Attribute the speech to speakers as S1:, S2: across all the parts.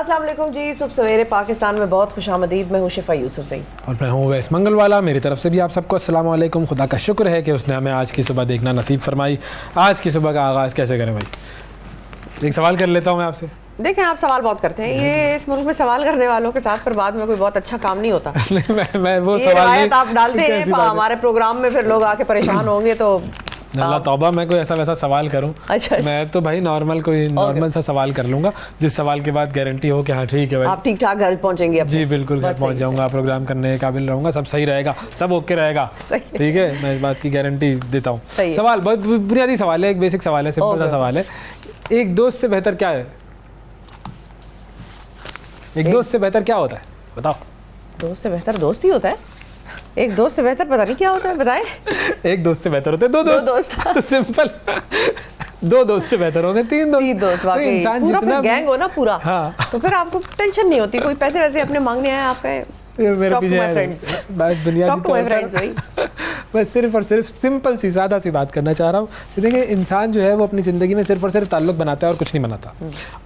S1: अस्सलाम वालेकुम जी। सुबह सवेरे पाकिस्तान में बहुत खुशामदीद। मैं हूँ शिफा यूसुफ सही
S2: और मैं हूँ वैस मंगलवाला। मेरी तरफ से भी आप सबको अस्सलाम वालेकुम। खुदा का शुक्र है कि उसने हमें आज की सुबह देखना नसीब फरमाई। आज की सुबह का आगाज़ कैसे करें भाई? एक सवाल कर लेता हूँ मैं आपसे।
S1: देखें, आप सवाल बहुत करते हैं। ये इस मुल्क में सवाल करने वालों के साथ फिर बाद में कोई बहुत अच्छा काम नहीं होता।
S2: मैं वो सवाल
S1: आप डालते हैं हमारे प्रोग्राम में, फिर लोग आके परेशान होंगे। तो
S2: अल्लाह तौबा मैं कोई ऐसा वैसा सवाल करूं।
S1: अच्छा।
S2: मैं तो भाई नॉर्मल सा सवाल कर लूंगा, जिस सवाल के बाद गारंटी हो कि हाँ ठीक है भाई,
S1: आप ठीक ठाक घर पहुंचेंगे अपने।
S2: जी बिल्कुल घर पहुंच जाऊंगा, प्रोग्राम करने के काबिल रहूंगा, सब सही रहेगा, सब ओके रहेगा। ठीक है, मैं इस बात की गारंटी देता हूँ। सवाल बहुत बुनियादी सवाल है, एक बेसिक सवाल है, सिंपल सा सवाल है। एक दोस्त से बेहतर क्या है? एक दोस्त से बेहतर क्या होता है बताओ?
S1: दोस्त से बेहतर दोस्त ही होता है। एक दोस्त से बेहतर पता नहीं क्या होता है, बताएं।
S2: एक दोस्त से बेहतर होते हैं दो दोस्त। तो सिंपल। दो दोस्त से बेहतर होंगे तीन दोस्त।
S1: वाकई
S2: इंसान
S1: पूरा
S2: जितना
S1: गैंग हो ना पूरा,
S2: हाँ,
S1: तो फिर आपको टेंशन नहीं होती। कोई पैसे वैसे अपने मांगने आए आपके,
S2: मेरे पीछे मैं सिर्फ और सिर्फ सिंपल सी सादा सी बात करना चाह रहा हूँ। देखिए, इंसान जो है वो अपनी ज़िंदगी में सिर्फ और सिर्फ ताल्लुक बनाता है और कुछ नहीं बनाता।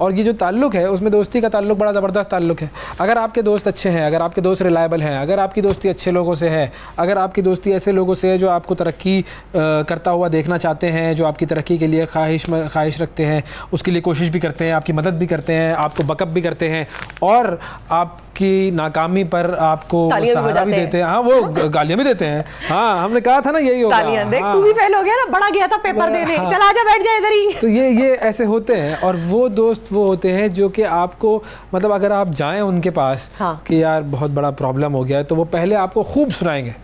S2: और ये जो ताल्लुक है उसमें दोस्ती का ताल्लुक बड़ा ज़बरदस्त ताल्लुक है। अगर आपके दोस्त अच्छे हैं, अगर आपके दोस्त रिलायबल हैं, अगर आपकी दोस्ती अच्छे लोगों से है, अगर आपकी दोस्ती ऐसे लोगों से है जो आपको तरक्की करता हुआ देखना चाहते हैं, जो आपकी तरक्की के लिए ख्वाहिश रखते हैं, उसके लिए कोशिश भी करते हैं, आपकी मदद भी करते हैं, आपको बकअप भी करते हैं और आपकी नाकामी पर आपको सहारा भी देते हैं। हाँ, वो गालियां भी देते हैं। हाँ, हमने कहा था ना यही होगा।
S1: देख तू भी फेल हो गया ना, बड़ा गया था पेपर देने। चल आजा बैठ जा इधर ही।
S2: तो ये ऐसे होते हैं। और वो दोस्त वो होते हैं जो कि आपको, मतलब अगर आप जाएं उनके पास कि यार बहुत बड़ा प्रॉब्लम हो गया है, तो वो पहले आपको खूब सुनाएंगे,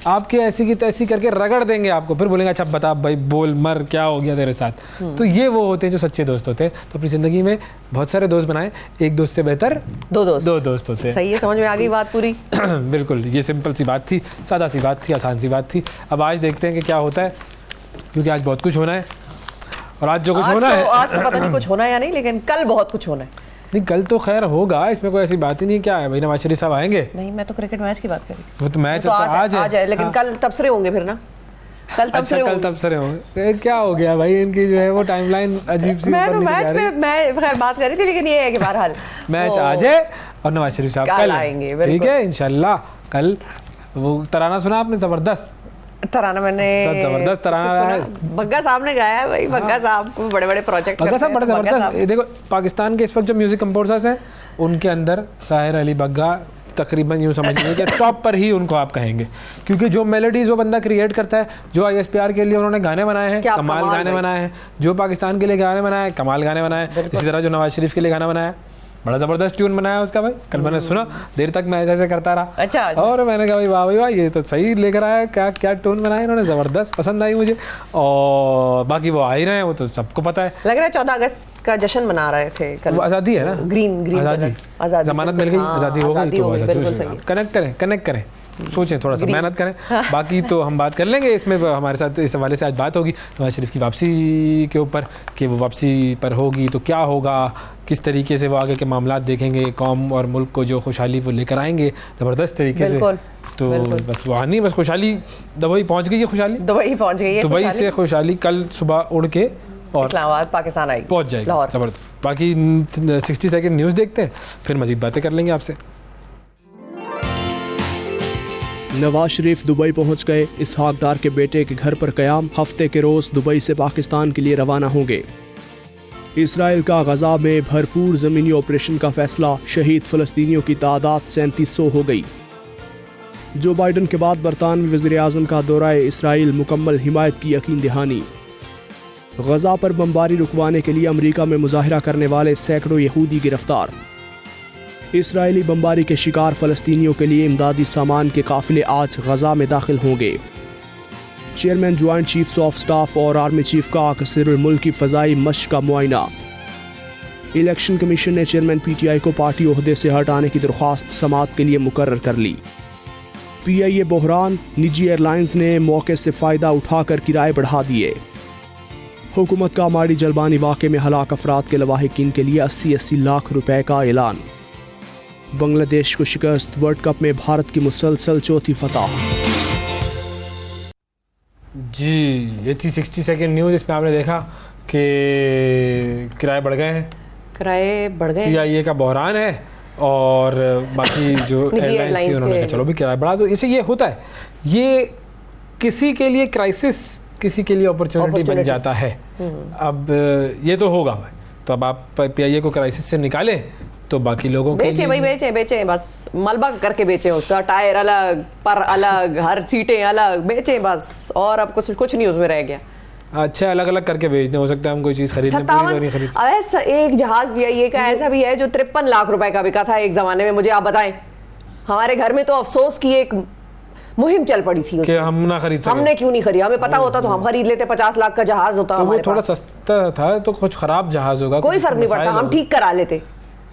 S2: आपके ऐसी की तैसी करके रगड़ देंगे आपको, फिर बोलेंगे अच्छा बता भाई, बोल मर, क्या हो गया तेरे साथ। तो ये वो होते हैं जो सच्चे दोस्त होते हैं। तो अपनी जिंदगी में बहुत सारे दोस्त बनाएं, एक दोस्त से बेहतर दो दोस्त होते हैं।
S1: सही है, समझ में आ गई बात पूरी।
S2: बिल्कुल, ये सिंपल सी बात थी, सादा सी बात थी, आसान सी बात थी। अब आज देखते हैं कि क्या होता है, क्योंकि आज बहुत कुछ होना है। और आज जो कुछ होना है,
S1: आज तो पता नहीं कुछ होना है या नहीं, लेकिन कल बहुत कुछ होना है।
S2: नहीं, कल तो खैर होगा, इसमें कोई ऐसी बात ही नहीं। क्या है भाई, नवाज शरीफ साहब आएंगे?
S1: नहीं, मैं तो क्रिकेट मैच की बात कर रही हूँ।
S2: वो तो मैच तो
S1: आज है, लेकिन कल तबसरे होंगे फिर ना। कल तबसरे
S2: होंगे। क्या हो गया भाई, इनकी जो है वो टाइमलाइन अजीब सी।
S1: मैं तो मैच पे मैं खैर बात कर रही थी, लेकिन ये है कि बहरहाल
S2: मैच आज है और नवाज शरीफ साहब कल
S1: आएंगे।
S2: ठीक है, इंशाल्लाह। कल वो तराना सुना आपने? जबरदस्त
S1: तराना, मैंने
S2: जबरदस्त तराना
S1: बग्गा साहब ने गाया है भाई। बग्गा साहब को बड़े बड़े प्रोजेक्ट,
S2: बग्गा साहब बड़े जबरदस्त। देखो, पाकिस्तान के इस वक्त जो म्यूजिक कंपोजर्स हैं उनके अंदर साहिर अली बग्गा तकरीबन यूँ समझिए कि टॉप पर ही उनको आप कहेंगे, क्योंकि जो मेलोडीज वो बंदा क्रिएट करता है, जो ISPR के लिए उन्होंने गाने बनाए हैं, कमाल गाने बनाए हैं, जो पाकिस्तान के लिए गाने बनाए, कमाल गाने बनाए, इसी तरह जो नवाज शरीफ के लिए गाना बनाया, बड़ा जबरदस्त ट्यून बनाया उसका भाई। कल मैंने सुना, देर तक मैं ऐसे करता रहा।
S1: अच्छा।
S2: और मैंने कहा भाई वाह भाई वाह, ये तो सही लेकर आया, क्या ट्यून बनाया इन्होंने, जबरदस्त, पसंद आई मुझे। और बाकी वो आ ही रहे हैं, वो तो सबको पता है।
S1: लग रहा है 14 अगस्त का जश्न मना रहे थे कल।
S2: वो आज़ादी है ना,
S1: ग्रीन
S2: आज़ादी, जमानत मिल गई, आज़ादी हो गई। तो कनेक्ट करें, सोचें, थोड़ा सा मेहनत करें। बाकी तो हम बात कर लेंगे इसमें, हमारे साथ इस हवाले से आज बात होगी नवाज शरीफ की वापसी के ऊपर, कि वो वापसी पर होगी तो क्या होगा, किस तरीके से वो आगे के मामलात देखेंगे, कौम और मुल्क को जो खुशहाली वो लेकर आएंगे ज़बरदस्त तरीके से। तो बस वहाँ नहीं, बस खुशहाली दुबई पहुँच गई है, खुशहाली दुबई पहुँच गई है। दुबई से खुशहाली कल सुबह उड़ के और
S1: इस्लामाबाद पाकिस्तान आएगी,
S2: पहुँच जाएगी, ज़बरदस्त। बाकी 60 सेकंड न्यूज़ देखते हैं, फिर मज़ीद बातें कर लेंगे आपसे।
S3: नवाज शरीफ दुबई पहुंच गए। इसहाक डार के बेटे के घर पर क़याम। हफ्ते के रोज़ दुबई से पाकिस्तान के लिए रवाना होंगे। इसराइल का गजा में भरपूर ज़मीनी ऑपरेशन का फैसला। शहीद फ़लस्तीनियों की तादाद 3700 हो गई। जो बाइडन के बाद बरतानवी वज़ीर आज़म का दौरा इसराइल, मुकम्मल हिमायत की यकीन दहानी। गजा पर बमबारी रुकवाने के लिए अमरीका में मुजाहिरा करने वाले सैकड़ों यहूदी गिरफ्तार। इसराइली बमबारी के शिकार फ़लस्तीनियों के लिए इमदादी सामान के काफ़िले आज गजा में दाखिल होंगे। Chairman joint chiefs of staff और आर्मी चीफ का कसीरुल मुल्क की फ़ज़ाई मश्क का मुआयना। इलेक्शन कमीशन ने चेयरमैन PTI को पार्टी ओहदे से हटाने की दरख्वास्त समाअत के लिए मुकर्रर कर ली। PIA बहरान, निजी एयरलाइंस ने मौके से फ़ायदा उठाकर किराए बढ़ा दिए। हुकूमत का माड़ी जलबानी वाक़े में हलाक अफराद के लवाहिकीन के लिए 80-80 लाख रुपए का ऐलान। बांग्लादेश को शिकस्त, वर्ल्ड कप में भारत की मुसलसल चौथी फतह।
S2: जी, ये थी 60 सेकंड न्यूज़। इसमें आपने देखा कि किराए बढ़ गए हैं,
S1: किराए बढ़ गए।
S2: PIA का बहरान है और बाकी जो एयरलाइंस थी उन्होंने कहा चलो भी किराया बढ़ा दो। इससे ये होता है, ये किसी के लिए क्राइसिस, किसी के लिए अपॉर्चुनिटी बन जाता है। अब ये तो होगा, तो अब आप PIA को क्राइसिस से निकालें तो बाकी लोगों के लिए
S1: भाई बेचे बस, मलबा करके बेचे, उसका टायर अलग, पर अलग, हर सीटें अलग, बेचे बस, और अब कुछ नहीं उसमें रह गया।
S2: अच्छा, अलग अलग करके बेचने, हो सकता है हम कोई चीज खरीदने पूरी तो नहीं खरीद सकते।
S1: एक जहाज BIA का ऐसा भी है जो 53 लाख रुपए का बिका था एक जमाने में, मुझे आप बताएं। हमारे घर में तो अफसोस की एक मुहिम चल पड़ी थी
S2: कि हम ना खरीद सके।
S1: हमने क्यों नहीं खरीदा, हमें पता होता तो हम खरीद लेते। 50 लाख का जहाज होता,
S2: तो वो थोड़ा सस्ता था, तो कुछ खराब जहाज होगा,
S1: कोई फर्क नहीं पड़ता, हम ठीक करा लेते।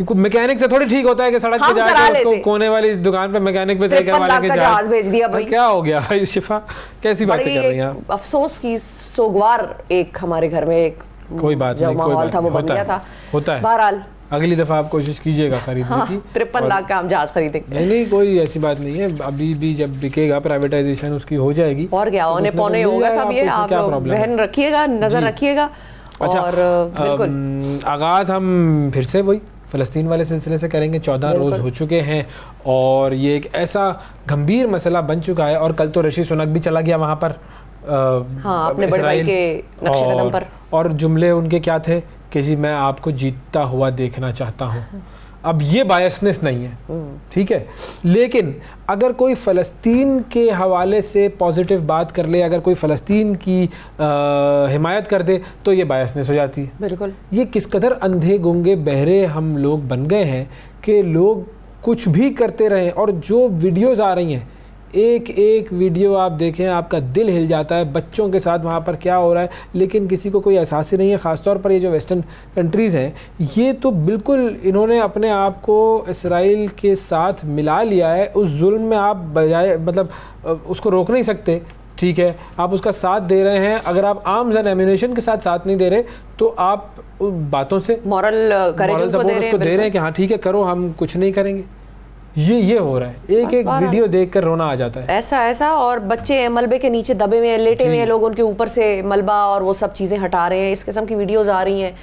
S2: मैकेनिक से थोड़ी ठीक होता है कि सड़क पे जाके उसको कोने वाली दुकान पे मैकेनिक पे सही करवा लेंगे,
S1: जहाज भेज दिया भाई।
S2: क्या हो गया भाई शिफा, कैसी बातें कर रही हैं आप?
S1: अफसोस की सोगवार एक हमारे घर में एक
S2: कोई बात नहीं,
S1: माहौल था वो बन गया था।
S2: होता है।
S1: बहरहाल
S2: अगली दफा आप कोशिश कीजिएगा खरीदने की।
S1: 53 लाख का हम जहाज खरीदेंगे।
S2: नहीं, कोई ऐसी बात नहीं है, अभी भी जब बिकेगा प्राइवेटाइजेशन उसकी हो जाएगी
S1: और क्या होने पौने होगा सब। ये आप जहन रखिएगा, नजर रखिएगा।
S2: अच्छा,
S1: और बिल्कुल
S2: आगाज हम फिर से वही फ़लस्तीन वाले सिलसिले से करेंगे। 14 रोज़ हो चुके हैं और ये एक ऐसा गंभीर मसला बन चुका है, और कल तो ऋषि सुनक भी चला गया वहाँ पर,
S1: हाँ, अपने बड़े भाई के नक्शे कदम पर,
S2: और जुमले उनके क्या थे कि जी मैं आपको जीतता हुआ देखना चाहता हूँ। अब ये बायसनेस नहीं है, ठीक है, लेकिन अगर कोई फ़लस्तीन के हवाले से पॉजिटिव बात कर ले, अगर कोई फ़लस्तीन की हिमायत कर दे, तो ये बायसनेस हो जाती है।
S1: बिल्कुल।
S2: ये किस कदर अंधे गुंगे बहरे हम लोग बन गए हैं कि लोग कुछ भी करते रहें, और जो वीडियोज़ आ रही हैं, एक एक वीडियो आप देखें आपका दिल हिल जाता है, बच्चों के साथ वहाँ पर क्या हो रहा है, लेकिन किसी को कोई एहसास ही नहीं है। ख़ासतौर पर ये जो वेस्टर्न कंट्रीज़ हैं, ये तो बिल्कुल इन्होंने अपने आप को इसराइल के साथ मिला लिया है। उस जुल्म में आप बजाय मतलब उसको रोक नहीं सकते, ठीक है, आप उसका साथ दे रहे हैं। अगर आप आर्म्स एंड एम्यूनेशन के साथ नहीं दे रहे, तो आप बातों से
S1: मॉरल सपोर्ट उसको
S2: दे रहे हैं कि हाँ ठीक है करो, हम कुछ नहीं करेंगे। ये हो रहा है, एक एक वीडियो देखकर रोना आ जाता है।
S1: ऐसा और बच्चे मलबे के नीचे दबे हुए लेटे हुए हैं, लोग उनके ऊपर से मलबा और वो सब चीजें हटा रहे हैं, इस किस्म की वीडियोस आ रही हैं।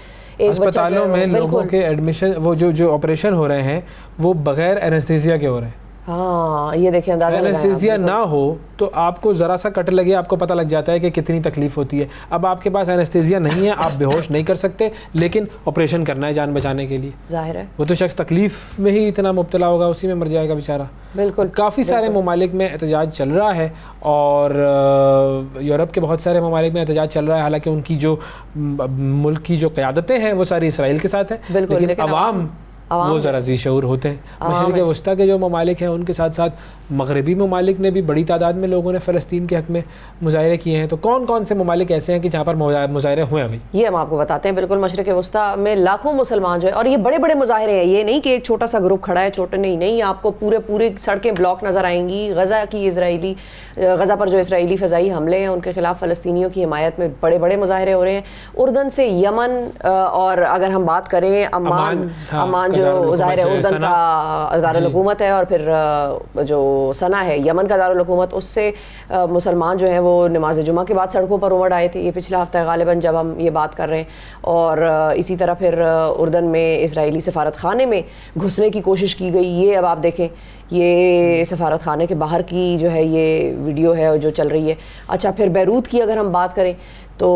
S2: अस्पतालों में लोगों के एडमिशन, वो जो ऑपरेशन हो रहे हैं वो बगैर एनेस्थीसिया के हो रहे हैं।
S1: हाँ, ये देखिए,
S2: एनेस्थीसिया ना हो तो आपको जरा सा कट लगे, आपको पता लग जाता है कि कितनी तकलीफ होती है। अब आपके पास एनेस्थीसिया नहीं है, आप बेहोश नहीं कर सकते, लेकिन ऑपरेशन करना है जान बचाने के लिए, जाहिर है वो तो शख्स तकलीफ में ही इतना मुब्तला होगा, उसी में मर जाएगा बेचारा।
S1: बिल्कुल।
S2: काफ़ी सारे ममालिक में एहतजाज चल रहा है, और यूरोप के बहुत सारे ममालिक में एहतजाज चल रहा है। हालांकि उनकी जो मुल्क की जो क़यादतें हैं वो सारी इसराइल के साथ है, लेकिन अवाम वो ज़रा जी शऊर होते हैं। मशरिक़ वस्ता के जो ममालिक हैं उनके साथ साथ मगरबी ममालिक ने भी बड़ी तादाद में लोगों ने फ़लस्तीन के हक़ में मुजाहरे किए हैं। तो कौन कौन से ममालिक ऐसे हैं कि जहाँ पर मुजाहरे हुए हैं? ये
S1: हम आपको बताते हैं। बिल्कुल, मशरिक़ वस्ता में लाखों मुसलमान जो है, और ये बड़े बड़े मुजाहरे हैं, ये नहीं कि एक छोटा सा ग्रुप खड़ा है, छोटे नहीं, आपको पूरी सड़कें ब्लॉक नज़र आएंगी। गज़ा पर जो इसराइली फ़ज़ाई हमले हैं उनके खिलाफ फ़लस्तीनियों की हिमायत में बड़े बड़े मुजाहरे हो रहे हैं। उर्दन से यमन, और अगर हम बात करें अम्मान जो ज़ाहिर है उर्दन का दारुल हुकूमत है, और फिर जो सना है यमन का दारुल हुकूमत, उससे मुसलमान जो हैं वो नमाज जुमा के बाद सड़कों पर उमड़ आए थे। ये पिछला हफ्ता गालिबन जब हम ये बात कर रहे हैं। और इसी तरह फिर उर्दन में इसराइली सफारत खाने में घुसने की कोशिश की गई। ये अब आप देखें, ये सफारत खाने के बाहर की जो है ये वीडियो है जो चल रही है। अच्छा, फिर बैरूत की अगर हम बात करें तो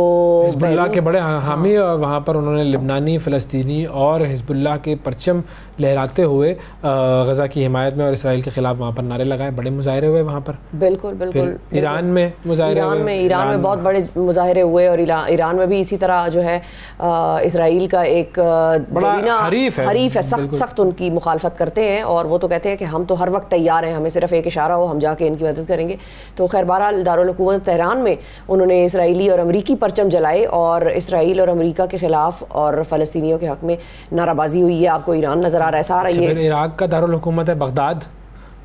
S2: हिज़्बुल्लाह के बड़े हामी, और वहाँ पर उन्होंने लिबनानी, फ़लस्तीनी और हिज़्बुल्लाह के परचम लहराते हुए गज़ा की हिमायत में और इसराइल के ख़िलाफ़ वहाँ पर नारे लगाए। बड़े मुजाहरे हुए वहाँ पर।
S1: बिल्कुल।
S2: ईरान में मुजाहरे हुए,
S1: ईरान में बहुत बड़े मुजाहरे हुए, और ईरान में भी इसी तरह जो है इसराइल का एक
S2: बड़ा हरीफ है,
S1: सख्त उनकी मुखालफत करते हैं, और वो तो कहते हैं कि हम तो हर वक्त तैयार हैं, हमें सिर्फ एक इशारा हो, हम जाके इनकी मदद करेंगे। तो खैर बहरहाल दारुल हुकूमत तेहरान में उन्होंने इसराइली और अमरीकी परचम जलाए, और इसराइल और अमेरिका के खिलाफ और फ़लस्तीनियों के हक़ में नाराबाजी हुई है। आपको ईरान नज़र आ रहा है, सारा ये
S2: इराक का दारुल हुकूमत है बगदाद,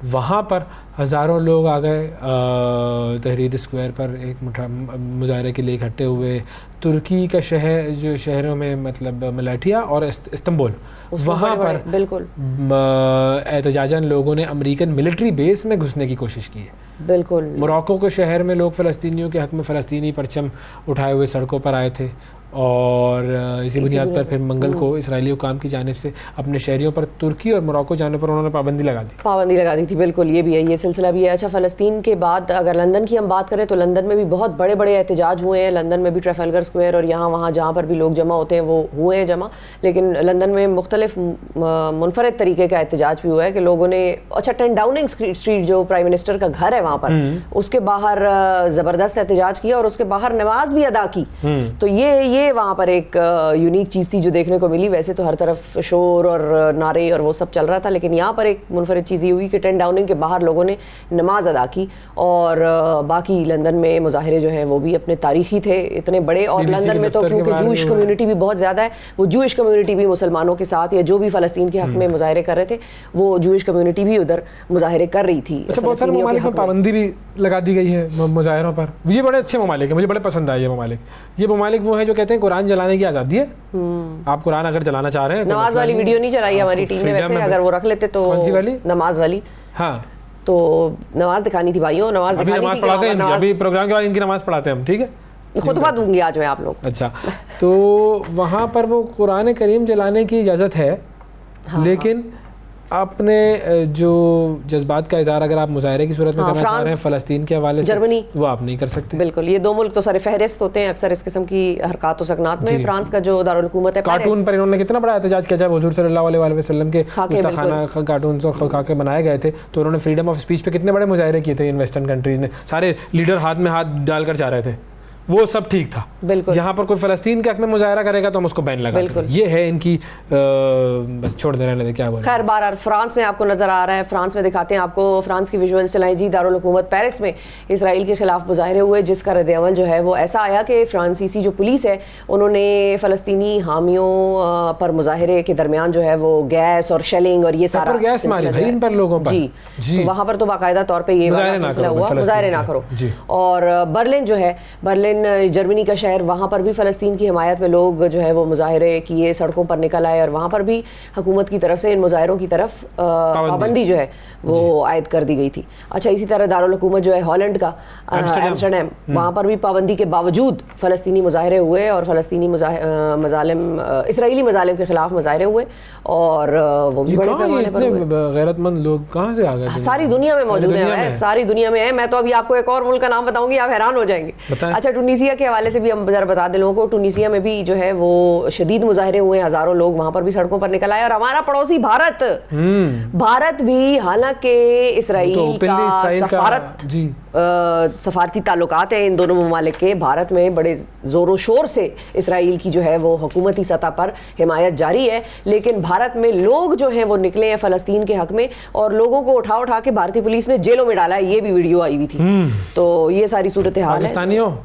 S2: वहाँ पर हज़ारों लोग आ गए तहरीर स्क्वायर पर एक मुजाहरे के लिए इकट्ठे हुए। तुर्की का शहर, जो शहरों में मतलब मलाठिया और इस्तंबुल, वहाँ पर
S1: बिल्कुल
S2: एहतजाजन लोगों ने अमेरिकन मिलिट्री बेस में घुसने की कोशिश की है।
S1: बिल्कुल।
S2: मोरक्को के शहर में लोग फ़लस्तीनियों के हक़ में फ़लस्तीनी परचम उठाए हुए सड़कों पर आए थे, और इसी बुनियाद पर फिर मंगल को इसराइली हुकाम की जानिब से अपने शहरियों पर तुर्की और मोरक्को जाने पर उन्होंने पाबंदी लगा दी
S1: थी। बिल्कुल, ये भी है, ये सिलसिला भी है। अच्छा, फ़लस्तीन के बाद अगर लंदन की हम बात करें तो लंदन में भी बहुत बड़े बड़े एहतजाज हुए हैं। लंदन में भी ट्रैफलगर स्क्वायर और यहाँ वहाँ जहाँ पर भी लोग जमा होते हैं वो हुए हैं जमा, लेकिन लंदन में मुख्तलिफ मुनफरद तरीके का एहतजाज भी हुआ है कि लोगों ने, अच्छा 10 डाउनिंग स्ट्रीट जो प्राइम मिनिस्टर का घर है वहाँ पर, उसके बाहर ज़बरदस्त एहतजाज किया और उसके बाहर नमाज भी अदा की। तो ये वहाँ पर एक यूनिक चीज़ थी जो देखने को मिली। वैसे तो हर तरफ शोर और नारे और वो सब चल रहा था, लेकिन यहाँ पर एक मुनफरिद चीज़ ये हुई कि 10 डाउनिंग के बाहर लोगों ने नमाज अदा की। और बाकी लंदन में मुजाहिरे जो हैं वो भी अपने तारीखी थे, इतने बड़े। और लंदन में तो क्योंकि जूइश कम्युनिटी भी बहुत ज़्यादा है, वो जूइश कम्युनिटी भी मुसलमानों के साथ, या जो भी फ़लस्तीन के हक में मुजाहिरे कर रहे थे वो जूइश कम्युनिटी भी उधर मुजाहिरे कर रही थी।
S2: अच्छा, बहुत सारे ममालिक में पाबंदी भी लगा दी गई है मुजाहिरों पर। ये बड़े अच्छे ममालिक है, मुझे बड़े पसंद आए ये ममालिक। ये ममालिक वो है जो कहते हैं कुरान जलाने की आज़ादी है, आप कुरान अगर जलाना चाह रहे हैं।
S1: नमाज वाली वीडियो नहीं चलाई हमारी टीम ने, वैसे अगर वो रख लेते तो।
S2: कौन सी वाली?
S1: नमाज वाली।
S2: हाँ,
S1: तो नमाज दिखानी थी भाइयों, नमाज दिखानी थी।
S2: पढ़ाते हैं अभी प्रोग्राम के बाद इनकी नमाज पढ़ाते हैं हम, ठीक है?
S1: खुतबा दूंगी आज मैं आप लोग।
S2: अच्छा, तो वहाँ पर वो कुरान करीम जलाने की इजाज़त है। हाँ, लेकिन आपने जो जज्बात का इज़हार अगर आप मुजाहिरे की सूरत में करना चाह रहे हैं फ़लस्तीन के हवाले से, जर्मनी, वो आप नहीं कर सकते।
S1: बिल्कुल, ये 2 मुल्क तो सारे फहरिस्त होते हैं अक्सर इस किस्म की हरकत व सकनात में। फ्रांस का जो दारुल हुकूमत है,
S2: कार्टून पर इन्होंने कितना बड़ा एहतजाज किया, जब हुजूर सल्लल्लाहु अलैहि वसल्लम के गुस्ताखाना कार्टून और खाके बनाए गए थे, तो उन्होंने फ्रीडम ऑफ स्पीच पे कितने बड़े मुजाहिरे किए थे इन वेस्टर्न कंट्रीज ने। सारे लीडर हाथ में हाथ डालकर जा रहे थे, वो सब ठीक था।
S1: बिल्कुल,
S2: यहाँ पर कोई फ़लस्तीन के हक में मुजाहिरा करेगा तो हम उसको बैन लगा देंगे। ये है इनकी बस छोड़ दे रहे हैं, क्या बोले।
S1: खैर, बार फ्रांस में आपको नजर आ रहा है, फ्रांस में दिखाते हैं आपको, फ्रांस की विजुअल्स चलाई जी। दारुल हुकूमत पेरिस में इसराइल के खिलाफ मुजाहिरे हुए, जिसका रद्द-ए-अमल जो है वो ऐसा आया कि फ्रांसीसी जो पुलिस है उन्होंने फ़लस्तीनी हामियों पर मुजाहिरे के दरमियान जो है वो गैस और शेलिंग और ये सारा
S2: गैस मारी भाई इन पर लोगों पर।
S1: जी, तो वहाँ पर तो बाकायदा तौर पर ये सिलसिला हुआ, मुजाहिरे ना करो। और बर्लिन जो है, बर्लिन जर्मनी का शहर, वहाँ पर भी फ़लस्तीन की हिमायत में लोग जो है वो मुजाहिरे किए, सड़कों पर निकल आए और वहाँ पर भी हुकूमत की तरफ से इन मुजाहिरों की तरफ पाबंदी जो है वो आयद कर दी गई थी। अच्छा, इसी तरह दारुल हुकूमत जो है हॉलैंड का एम्स्टरडैम, वहाँ पर भी पाबंदी के बावजूद फ़लस्तीनी मुजाहिरे हुए और फ़लस्तीनी मज़ालिम, इसराइली मज़ालिम के खिलाफ मुजाहिरे हुए। और वो भी बड़े पैमाने पर हुए।
S2: गैरतमंद लोग कहाँ से आ गए?
S1: सारी दुनिया में मौजूद है, सारी दुनिया में है। मैं तो अभी आपको एक और मुल्क का नाम बताऊंगी, आप हैरान हो जाएंगे। अच्छा, टूनीसिया के हवाले से भी हम जरा बता दें लोगों को। टूनीसिया में भी जो है वो शदीद मुजाहिरे हुए, हजारों लोग वहां पर भी सड़कों पर निकल आए। और हमारा पड़ोसी भारत भी, हालांकि इसराइल का सफारती ताल्लुकात है इन दोनों ममालिक के, भारत में बड़े जोरों शोर से इसराइल की जो है वो हुकूमती सतह पर हिमायत जारी है, लेकिन भारत में लोग जो हैं वो निकले हैं फ़लस्तीन के हक में और लोगों को उठा के भारतीय पुलिस ने जेलों में डाला है। ये भी वीडियो आई हुई थी। तो ये सारी सूरत हाल है।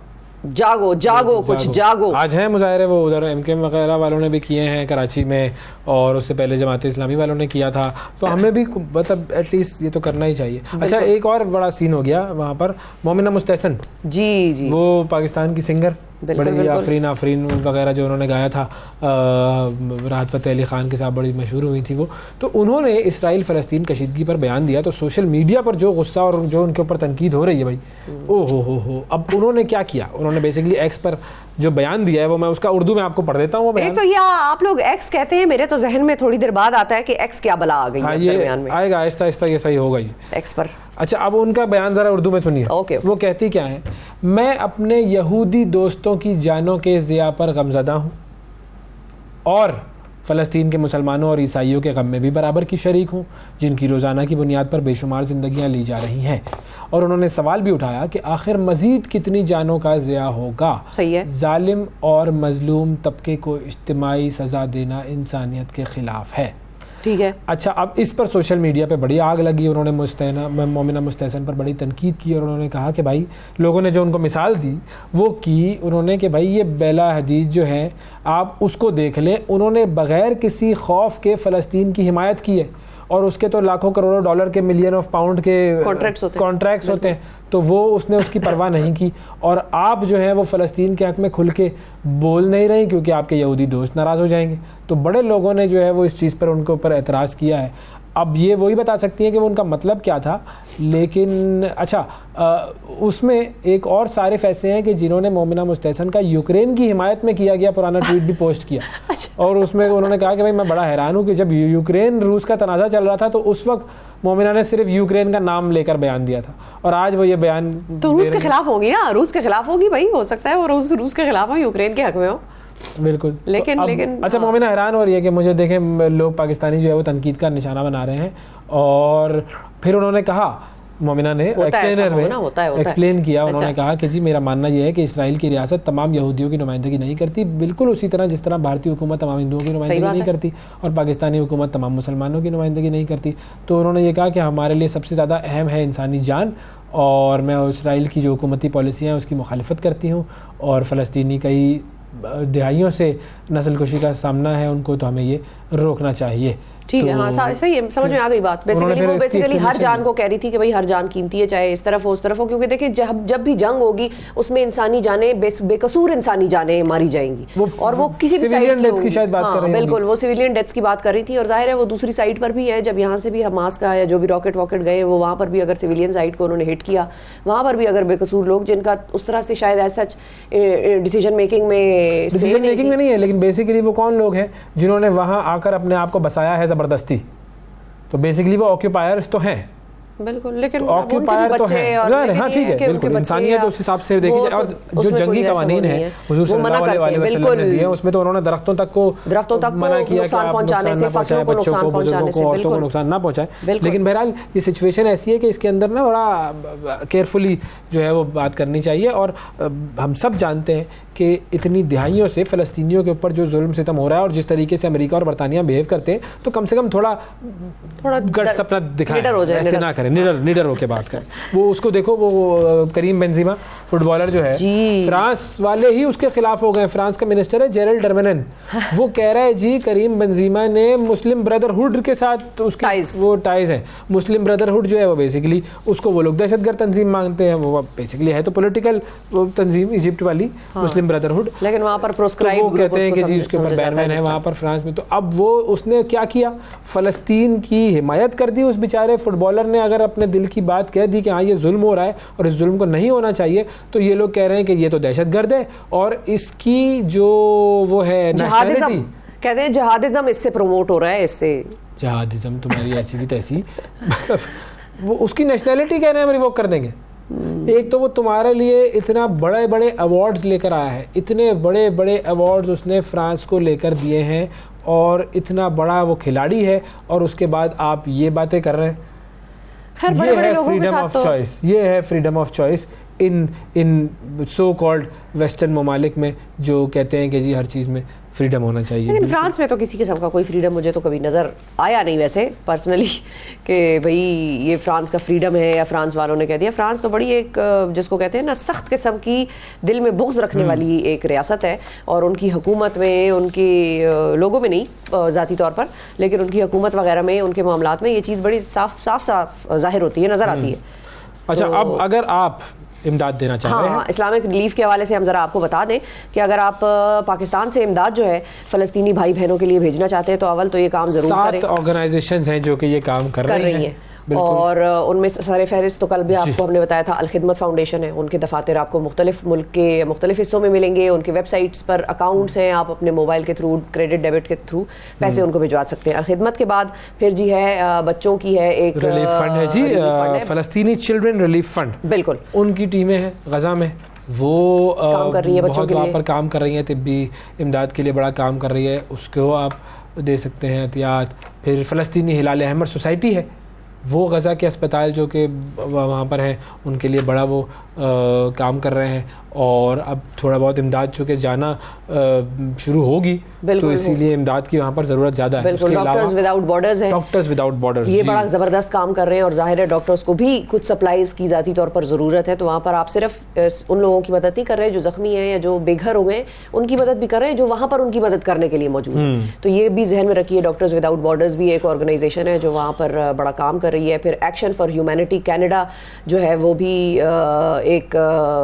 S1: जागो, कुछ जागो।
S2: आज है मुजाहिरे, वो उधर एमकेएम वगैरह वालों ने भी किए हैं कराची में, और उससे पहले जमात इस्लामी वालों ने किया था। तो हमें भी मतलब एटलीस्ट ये तो करना ही चाहिए। अच्छा, एक और बड़ा सीन हो गया वहाँ पर, मोमिना मुस्तहसन जी, वो पाकिस्तान की सिंगर, बड़ी आफरीन वगैरह जो उन्होंने गाया था राहत फ़तेह अली ख़ान के साथ, बड़ी मशहूर हुई थी वो। तो उन्होंने इसराइल फ़लस्तीन कशीदगी पर बयान दिया, तो सोशल मीडिया पर जो गुस्सा और जो उनके ऊपर तनकीद हो रही है भाई, ओ हो। अब उन्होंने क्या किया, उन्होंने बेसिकली एक्स पर जो बयान दिया है वो मैं उसका उर्दू में आपको पढ़ देता हूँ।
S1: एक तो ये आप लोग एक्स कहते हैं, मेरे तो जहन में थोड़ी देर बाद आता है कि एक्स क्या बला आ गई है दरमियान में।
S2: आएगा आहिस्ता आहिस्ता, ये सही होगा एक्स
S1: पर।
S2: अच्छा, अब उनका बयान जरा उर्दू में सुनिए। वो कहती क्या है, मैं अपने यहूदी दोस्तों की जानों के ज़िया पर गमज़दा हूँ और फ़लस्तीन के मुसलमानों और ईसाइयों के गम में भी बराबर की शरीक हूँ, जिनकी रोज़ाना की बुनियाद पर बेशुमार ज़िंदगियाँ ली जा रही हैं। और उन्होंने सवाल भी उठाया कि आखिर मज़ीद कितनी जानों का ज़िया होगा।
S1: सही है।
S2: जालिम और मज़लूम तबके को इज्तिमाई सज़ा देना इंसानियत के ख़िलाफ़ है।
S1: ठीक है।
S2: अच्छा, अब इस पर सोशल मीडिया पे बड़ी आग लगी। उन्होंने मोमिना मुस्तहसन पर बड़ी तनकीद की और उन्होंने कहा कि भाई लोगों ने जो उनको मिसाल दी वो की उन्होंने कि भाई ये बेला हदीद जो है आप उसको देख लें, उन्होंने बग़ैर किसी खौफ के फ़लस्तीन की हिमायत की है और उसके तो लाखों करोड़ों डॉलर के, मिलियन ऑफ पाउंड के कॉन्ट्रैक्ट्स होते हैं, तो वो उसने उसकी परवाह नहीं की। और आप जो है वो फ़लस्तीन के हक़ में खुल के बोल नहीं रही क्योंकि आपके यहूदी दोस्त नाराज़ हो जाएंगे। तो बड़े लोगों ने जो है वो इस चीज़ पर उनके ऊपर एतराज़ किया है। अब ये वही बता सकती हैं कि वो उनका मतलब क्या था, लेकिन अच्छा उसमें एक और सारे फैसले हैं कि जिन्होंने मोमिना मुस्तहसन का यूक्रेन की हिमायत में किया गया पुराना ट्वीट भी पोस्ट किया और उसमें उन्होंने कहा कि भाई मैं बड़ा हैरान हूँ कि जब यूक्रेन रूस का तनाज़ा चल रहा था तो उस वक्त मोमिना ने सिर्फ यूक्रेन का नाम लेकर बयान दिया था और आज वो ये बयान
S1: तो रूस के खिलाफ होगी ना, रूस के खिलाफ होगी भाई, हो सकता है वो रूस के खिलाफ हो, यूक्रेन के हक में हो।
S2: बिल्कुल।
S1: लेकिन
S2: तो
S1: लेकिन
S2: अच्छा मोमिना हैरान हो रही है कि मुझे देखें लोग पाकिस्तानी जो है वो तनकीद का निशाना बना रहे हैं और फिर उन्होंने कहा, मोमिना ने एक्सप्लेनर में एक्सप्लेन किया, उन्होंने कहा कि जी मेरा मानना यह है कि इसराइल की रियासत तमाम यहूदियों की नुमाइंदगी नहीं करती, बिल्कुल उसी तरह जिस तरह भारतीय हुकूमत तमाम हिंदुओं की नुमाइंदगी नहीं करती और पाकिस्तानी हुकूमत तमाम मुसलमानों की नुमाइंदगी नहीं करती। तो उन्होंने ये कहा कि हमारे लिए सबसे ज़्यादा अहम है इंसानी जान और मैं इसराइल की जो हुकूमती पॉलिसियाँ हैं उसकी मुखालिफत करती हूँ और फ़लस्तीनी कई दिहाइयों से नस्लकुशी का सामना है उनको, तो हमें ये रोकना चाहिए।
S1: ठीक है, हाँ सही है, समझ में आ गई बात। बेसिकली वो बेसिकली हर जान को कह रही थी कि भाई हर जान कीमती है, चाहे इस तरफ हो उस तरफ हो, क्योंकि देखिए जब भी जंग होगी उसमें इंसानी जानें, बेकसूर इंसानी जानें मारी जाएंगी और वो किसी भी साइड की शायद बात कर रही है। बिल्कुल, वो सिविलियन डेथ्स की बात कर रही थी और जाहिर है वो दूसरी साइड पर भी है। जब यहाँ से भी हमास का या जो भी रॉकेट वॉकेट गए वो वहाँ पर भी अगर सिविलियन साइड को उन्होंने हिट किया, वहाँ पर भी अगर बेकसूर लोग जिनका उस तरह से शायद ऐसा डिसीजन मेकिंग में
S2: नहीं है, लेकिन बेसिकली वो कौन लोग हैं जिन्होंने वहाँ आकर अपने आप को बसाया है ज़बरदस्ती, तो बेसिकली वो ऑक्यूपायर्स तो हैं।
S1: बिल्कुल, लेकिन
S2: ऑक्यूपायर तो है, हाँ ठीक है, बिल्कुल इंसानियत उस हिसाब से देखी जाए। और जो जंगी कवानीन है हुजूर सल्लल्लाहु अलैहि वसल्लम ने दिए उसमें तो उन्होंने दरख्तों तक मना किया कि आप पहुंचाने से फसलों को नुकसान पहुंचाने से, औरतों को नुकसान ना पहुंचाए। लेकिन बहरहाल ये सिचुएशन ऐसी है कि इसके अंदर ना बड़ा केयरफुली जो है वो बात करनी चाहिए और हम सब जानते हैं कि इतनी दिहाइयों से फ़लस्तीनियों के ऊपर जो जुल्म सितम हो रहा है और जिस तरीके से अमेरिका और बरतानिया बिहेव करते हैं, तो कम से कम थोड़ा गट्स अपना दिखाएं, ऐसे ना करें, निडर होकर बात करें। वो उसको देखो, वो करीम बेंजीमा फुटबॉलर जो है, फ्रांस वाले ही उसके खिलाफ हो गए। फ्रांस का मिनिस्टर है जेरल्ड डरमेनन, वो कह रहा है जी करीम बेंजीमा ने मुस्लिम ब्रदरहुड के साथ उसके वो टाइज हैं। मुस्लिम ब्रदरहुड जो है वो बेसिकली उसको वो लोग दहशतगर्द तंजीम मांगते हैं, वो बेसिकली है तो पॉलिटिकल तंजीम इजिप्ट वाली मुस्लिम ब्रदरहुड, लेकिन वहाँ पर प्रोस्क्राइब तो वो कहते हैं कि जी उसके ऊपर बैन है वहाँ पर फ्रांस में। तो अब वो उसने क्या किया, फ़लस्तीन की हिमायत कर दी उस बेचारे फुटबॉलर ने। अगर अपने दिल की बात कह दी कि हाँ ये जुल्म हो रहा है और इस जुल्म को नहीं होना चाहिए, तो ये लोग कह रहे हैं कि ये तो दहशतगर्द है और इसकी जो वो है नेशनलिटी,
S1: कहते हैं जहादिज्म इससे प्रमोट हो रहा है, इससे
S2: जहादिज्म तुम्हारी ऐसी की तैसी, मतलब वो उसकी नेशनलिटी कह रहे हैं रिवोक कर देंगे। एक तो वो तुम्हारे लिए इतना बड़े बड़े अवार्ड्स लेकर आया है, इतने बड़े बड़े अवार्ड्स उसने फ्रांस को लेकर दिए हैं और इतना बड़ा वो खिलाड़ी है और उसके बाद आप ये बातें कर रहे हैं। ये है फ्रीडम ऑफ चॉइस, ये है freedom of choice in so called western ममालिक में, जो कहते हैं कि जी हर चीज़ में फ्रीडम होना चाहिए।
S1: लेकिन फ्रांस में तो किसी किस्म का कोई फ्रीडम मुझे तो कभी नज़र आया नहीं वैसे पर्सनली कि भाई ये फ्रांस का फ्रीडम है या फ्रांस वालों ने कह दिया। फ्रांस तो बड़ी एक जिसको कहते हैं ना सख्त किस्म की दिल में बुग़्ज़ रखने वाली एक रियासत है और उनकी हुकूमत में, उनके लोगों में नहीं ज़ाती तौर पर, लेकिन उनकी हुकूमत वगैरह में, उनके मामलात में ये चीज़ बड़ी साफ ज़ाहिर होती है, नज़र आती है।
S2: अच्छा, अब अगर आप इमदाद देना चाह रहे हैं,
S1: इस्लामिक रिलीफ के हवाले से हम जरा आपको बता दें कि अगर आप पाकिस्तान से इमदाद जो है फ़लस्तीनी भाई बहनों के लिए भेजना चाहते हैं तो अव्वल तो ये काम जरूर करें।
S2: 7 ऑर्गेनाइजेशंस हैं जो कि ये काम कर रही हैं
S1: और उनमें सर फहरिस्त तो कल भी आपको हमने बताया था अल-खिदमत फाउंडेशन है, उनके दफातर आपको मुख्तलिफ मुल्क के मुख्तलिफ हिस्सों में मिलेंगे। उनके वेबसाइट्स पर अकाउंट्स हैं, आप अपने मोबाइल के थ्रू, क्रेडिट डेबिट के थ्रू पैसे उनको भिजवा सकते हैं। अल-खिदमत के बाद फिर जी है बच्चों की है एक
S2: रिलीफ फंड है जी, फ़लस्तीनी चिल्ड्रन रिलीफ फंड,
S1: बिल्कुल
S2: उनकी टीमें हैं गजा में, वो
S1: काम कर रही है बच्चों के लिए,
S2: वहाँ पर काम कर रही है, तिब्बी इमदाद के लिए बड़ा काम कर रही है, उसको आप दे सकते हैं एहतियात। फिर फ़लस्तीनी हिलाल अहमर सोसाइटी है, वो गज़ा के अस्पताल जो कि वहाँ पर हैं उनके लिए बड़ा वो काम कर रहे हैं और अब थोड़ा बहुत इमदाद चूँकि जाना शुरू होगी तो इसीलिए इमदाद की वहाँ पर ज़रूरत ज़्यादा है।
S1: डॉक्टर्स विदाउट बॉर्डर्स हैं,
S2: डॉक्टर्स विदाउट बॉर्डर्स
S1: ये बड़ा ज़बरदस्त काम कर रहे हैं और जाहिर है डॉक्टर्स को भी कुछ सप्लाईज की ज़ाती तौर पर ज़रूरत है, तो वहाँ पर आप सिर्फ उन लोगों की मदद नहीं कर रहे जो ज़ख्मी हैं या जो बेघर हो गए, उनकी मदद भी कर रहे हैं जो वहाँ पर उनकी मदद करने के लिए मौजूद है। तो ये भी जहन में रखिए, डॉक्टर्स विदाउट बॉर्डर्स भी एक ऑर्गेनाइजेशन है जो वहाँ पर बड़ा काम कर रही है। फिर एक्शन फॉर ह्यूमैनिटी कनाडा जो है वो भी एक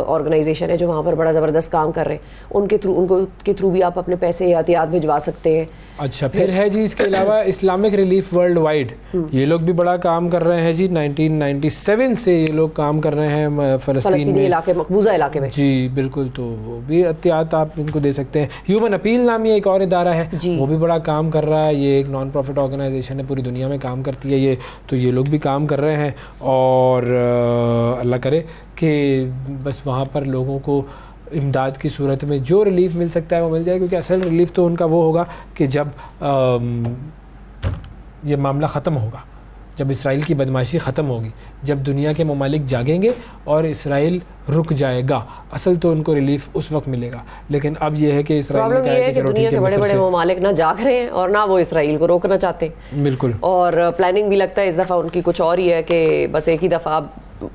S1: ऑर्गेनाइजेशन है जो वहाँ पर बड़ा ज़बरदस्त काम कर रहे हैं, उनके थ्रू भी आप अपने पैसे एहतियात भिजवा सकते हैं।
S2: अच्छा, फिर है जी इसके अलावा इस्लामिक रिलीफ वर्ल्ड वाइड, ये लोग भी बड़ा काम कर रहे हैं जी। 1997 से ये लोग काम कर रहे हैं फ़लस्तीन में,
S1: इलाके, मकबूजा इलाके में।
S2: जी बिल्कुल, तो वो भी एहतियात आप इनको दे सकते हैं। ह्यूमन अपील नामी एक और इदारा है, वो भी बड़ा काम कर रहा है। ये एक नॉन प्रॉफिट ऑर्गेनाइजेशन है, पूरी दुनिया में काम करती है ये, तो ये लोग भी काम कर रहे हैं। और अल्लाह करे कि बस वहाँ पर लोगों को इमदाद की सूरत में जो रिलीफ मिल सकता है वो मिल जाए, क्योंकि असल रिलीफ तो उनका वो होगा कि जब ये मामला ख़त्म होगा, जब इसराइल की बदमाशी ख़त्म होगी, जब दुनिया के ममालिक जागेंगे और इसराइल रुक जाएगा, असल तो उनको रिलीफ उस वक्त मिलेगा। लेकिन अब ये है कि इसराइल
S1: प्रॉब्लम ये है कि दुनिया के बड़े बड़े ममालिक ना जाग रहे हैं और ना वो इसराइल को रोकना चाहते।
S2: बिल्कुल, और
S1: प्लानिंग भी लगता है इस दफ़ा उनकी कुछ और ही है कि बस एक ही दफ़ा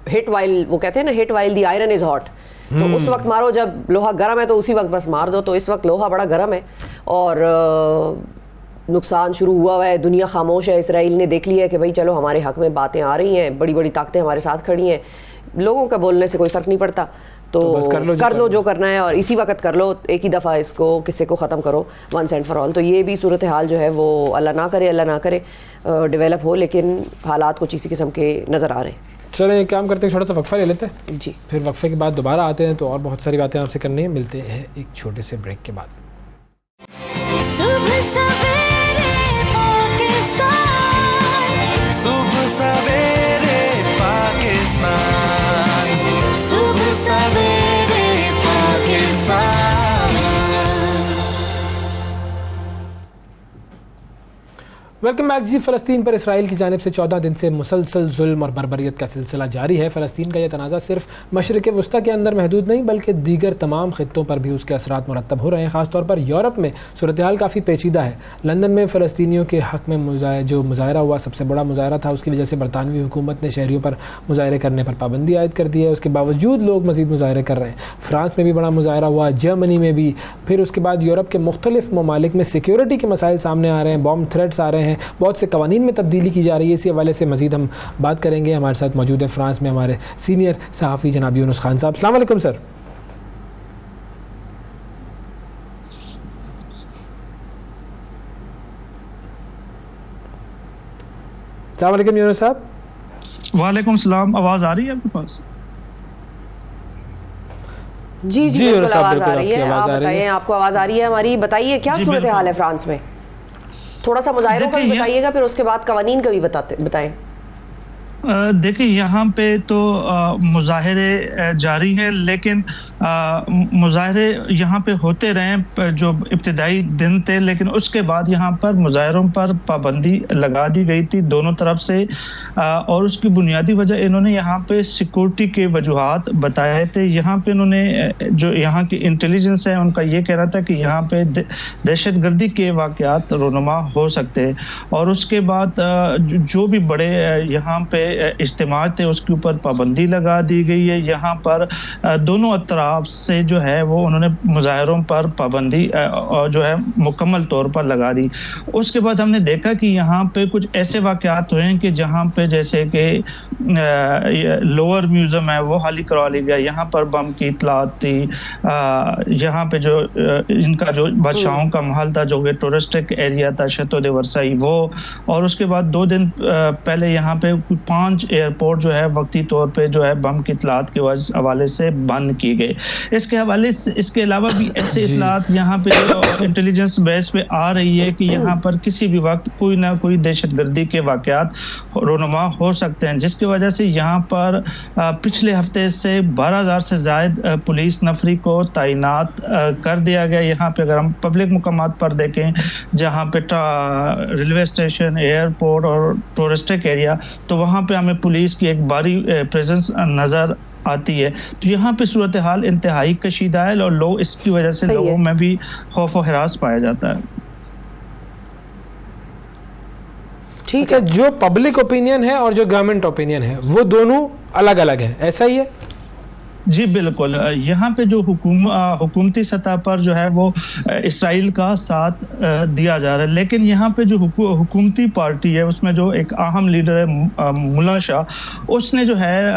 S1: हिट वाइल, वो कहते हैं ना hit while the iron is hot, तो उस वक्त मारो जब लोहा गर्म है तो उसी वक्त बस मार दो। तो इस वक्त लोहा बड़ा गर्म है और नुकसान शुरू हुआ है, दुनिया खामोश है। इसराइल ने देख लिया है कि भाई चलो हमारे हक में बातें आ रही हैं, बड़ी बड़ी ताकतें हमारे साथ खड़ी हैं, लोगों का बोलने से कोई फ़र्क नहीं पड़ता, तो कर लो जो करना है और इसी वक्त कर लो, एक ही दफ़ा इसको किस्से को ख़त्म करो वंस एंड फॉर ऑल। तो ये भी सूरत हाल जो है वो अल्लाह ना करे डेवलप हो, लेकिन हालात कुछ इसी किस्म के नज़र आ रहे हैं।
S2: चलें एक काम करते हैं, छोटा सा वक्फा ले लेते हैं
S1: जी,
S2: फिर वक्फे के बाद दोबारा आते हैं, तो और बहुत सारी बातें आपसे करनी है। मिलते हैं एक छोटे से ब्रेक के बाद।
S4: सुबह सवेरे पाकिस्तान, सुबह सवेरे पाकिस्तान, सुबह सवेरे पाकिस्तान।
S2: वेलकम बैक जी। फ़लस्तीन पर इसराइल की जानिब से 14 दिन से मुसलसल जुल्म और बर्बरियत का सिलसिला जारी है। फ़लस्तीन का यह तनाज़ा सिर्फ मशरिक़ वस्ता के अंदर महदूद नहीं बल्कि दीगर तमाम ख़ित्तों पर भी उसके असरात मुरतब हो रहे हैं। ख़ासतौर पर यूरोप में सूरत हाल काफ़ी पेचीदा है। लंदन में फ़लस्तीनियों के हक़ में जो मुज़ाहरा हुआ, सबसे बड़ा मुज़ाहरा था, उसकी वजह से बरतानवी हुकूमत ने शहरियों पर मुज़ाहरे करने पर पाबंदी आयद कर दी है। उसके बावजूद लोग मज़ीद मुज़ाहरे कर रहे हैं। फ़्रांस में भी बड़ा मुज़ाहरा हुआ, जर्मनी में भी। फिर उसके बाद यूरोप के मुख्तलिफ ममालिक में सिक्योरिटी के मसाइल सामने आ रहे हैं, बॉम्ब थ्रेट्स आ रहे हैं, बहुत से कवानीन में तब्दीली की जा रही है। इसी हवाले से मज़ीद हम बात करेंगे। हमारे साथ मौजूद है फ़्रांस में हमारे सीनियर सहाफ़ी जनाब यूनुस खान साहब। अस्सलाम वालेकुम सर। अस्सलाम वालेकुम यूनुस साहब।
S5: वालेकुम सलाम। आवाज़ आ रही है आपके पास?
S1: जी जी बिल्कुल आवाज़ आ रही है। आप बताइए, आपको आवाज़ आ रही है हमारी? बताइए क्या सूरत हाल है फ्रांस में? थोड़ा सा मुजाहिरों का भी बताइएगा, फिर उसके बाद कवानीन का भी बताएं।
S5: देखिए यहाँ पे तो मुजाहिरे जारी है, लेकिन मुजाहिरे यहाँ पे होते रहे जो इब्तिदाई दिन थे, लेकिन उसके बाद यहाँ पर मुजाहिरों पर पाबंदी लगा दी गई थी दोनों तरफ से। और उसकी बुनियादी वजह इन्होंने यहाँ पे सिक्योरिटी के वजूहात बताए थे। यहाँ पे इन्होंने जो यहाँ की इंटेलिजेंस है उनका ये कहना था कि यहाँ पे दहशत गर्दी के वाक़यात रोनुमा हो सकते हैं। और उसके बाद जो भी बड़े यहाँ पे इज्तिमा थे उसके ऊपर पाबंदी लगा दी गई है। यहाँ पर दोनों अतराफ से जो है वो उन्होंने मुजाहिरों पर पाबंदी जो है मुकम्मल तौर पर लगा दी। उसके बाद हमने देखा कि यहाँ पे कुछ ऐसे वाक़यात हुए हैं कि जहाँ पे जैसे कि लोअर म्यूज़ियम है वो खाली करवा लिया गया, यहाँ पर बम की इतलात थी। यहाँ पे जो इनका जो बादशाहों का महल था जो कि टूरिस्टिक एरिया था शतो दे वर्साई वो। और उसके बाद 2 दिन पहले यहाँ पे 5 एयरपोर्ट जो है वक्ती तौर पे जो है बम की इतलात के हवाले से बंद किए गए। इसके हवाले से इसके अलावा भी ऐसे इतलात यहाँ पे इंटेलिजेंस बेस पे आ रही है कि यहाँ पर किसी भी वक्त कोई ना कोई दहशतगर्दी के वाक़यात रोनुमा हो सकते हैं, जिसकी वजह से यहाँ पर पिछले हफ्ते से 12,000 से ज़ायद पुलिस नफरी को तैनात कर दिया गया। यहाँ पे अगर हम पब्लिक मुकामात पर देखें जहाँ पे रेलवे स्टेशन, एयरपोर्ट और टूरिस्टिक एरिया, तो वहाँ पे हमें पुलिस की एक भारी प्रेजेंस नज़र आती है। तो यहाँ पे सूरत हाल इंतहाई कशीदा है और लोग इसकी वजह से लोगों में भी खौफ और हिरास पाया जाता है।
S2: ठीक है, जो पब्लिक ओपिनियन है और जो गवर्नमेंट ओपिनियन है वो दोनों अलग अलग है, ऐसा ही है?
S5: जी बिल्कुल, यहाँ पे जो हुकूमती सतह पर जो है वो इसराइल का साथ दिया जा रहा है, लेकिन यहाँ पे जो हुकूमती पार्टी है उसमें जो एक अहम लीडर है मुल्ला शाह, उसने जो है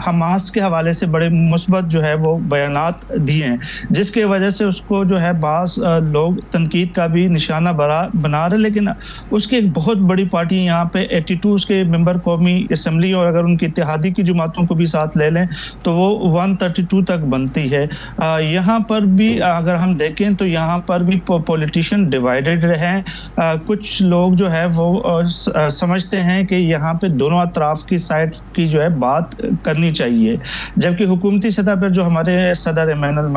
S5: हमास के हवाले से बड़े मुस्बत जो है वो बयानात दिए हैं, जिसके वजह से उसको जो है बास लोग तनकीद का भी निशाना बना रहे। लेकिन उसकी एक बहुत बड़ी पार्टी यहाँ पे 82 उसके मेंबर कौमी असम्बली, और अगर उनकी इत्तेहादी की जमातों को भी साथ ले लें तो वो 132 तक बनती है। यहाँ पर भी अगर हम देखें तो यहाँ पर भी पॉलिटिशियन डिवाइडेड हैं। कुछ लोग जो है वो समझते हैं कि यहाँ पे दोनों अतराफ की साइड की जो है बात करनी चाहिए, जबकि हुकूमती सतह पर जो हमारे सदर इमैनुअल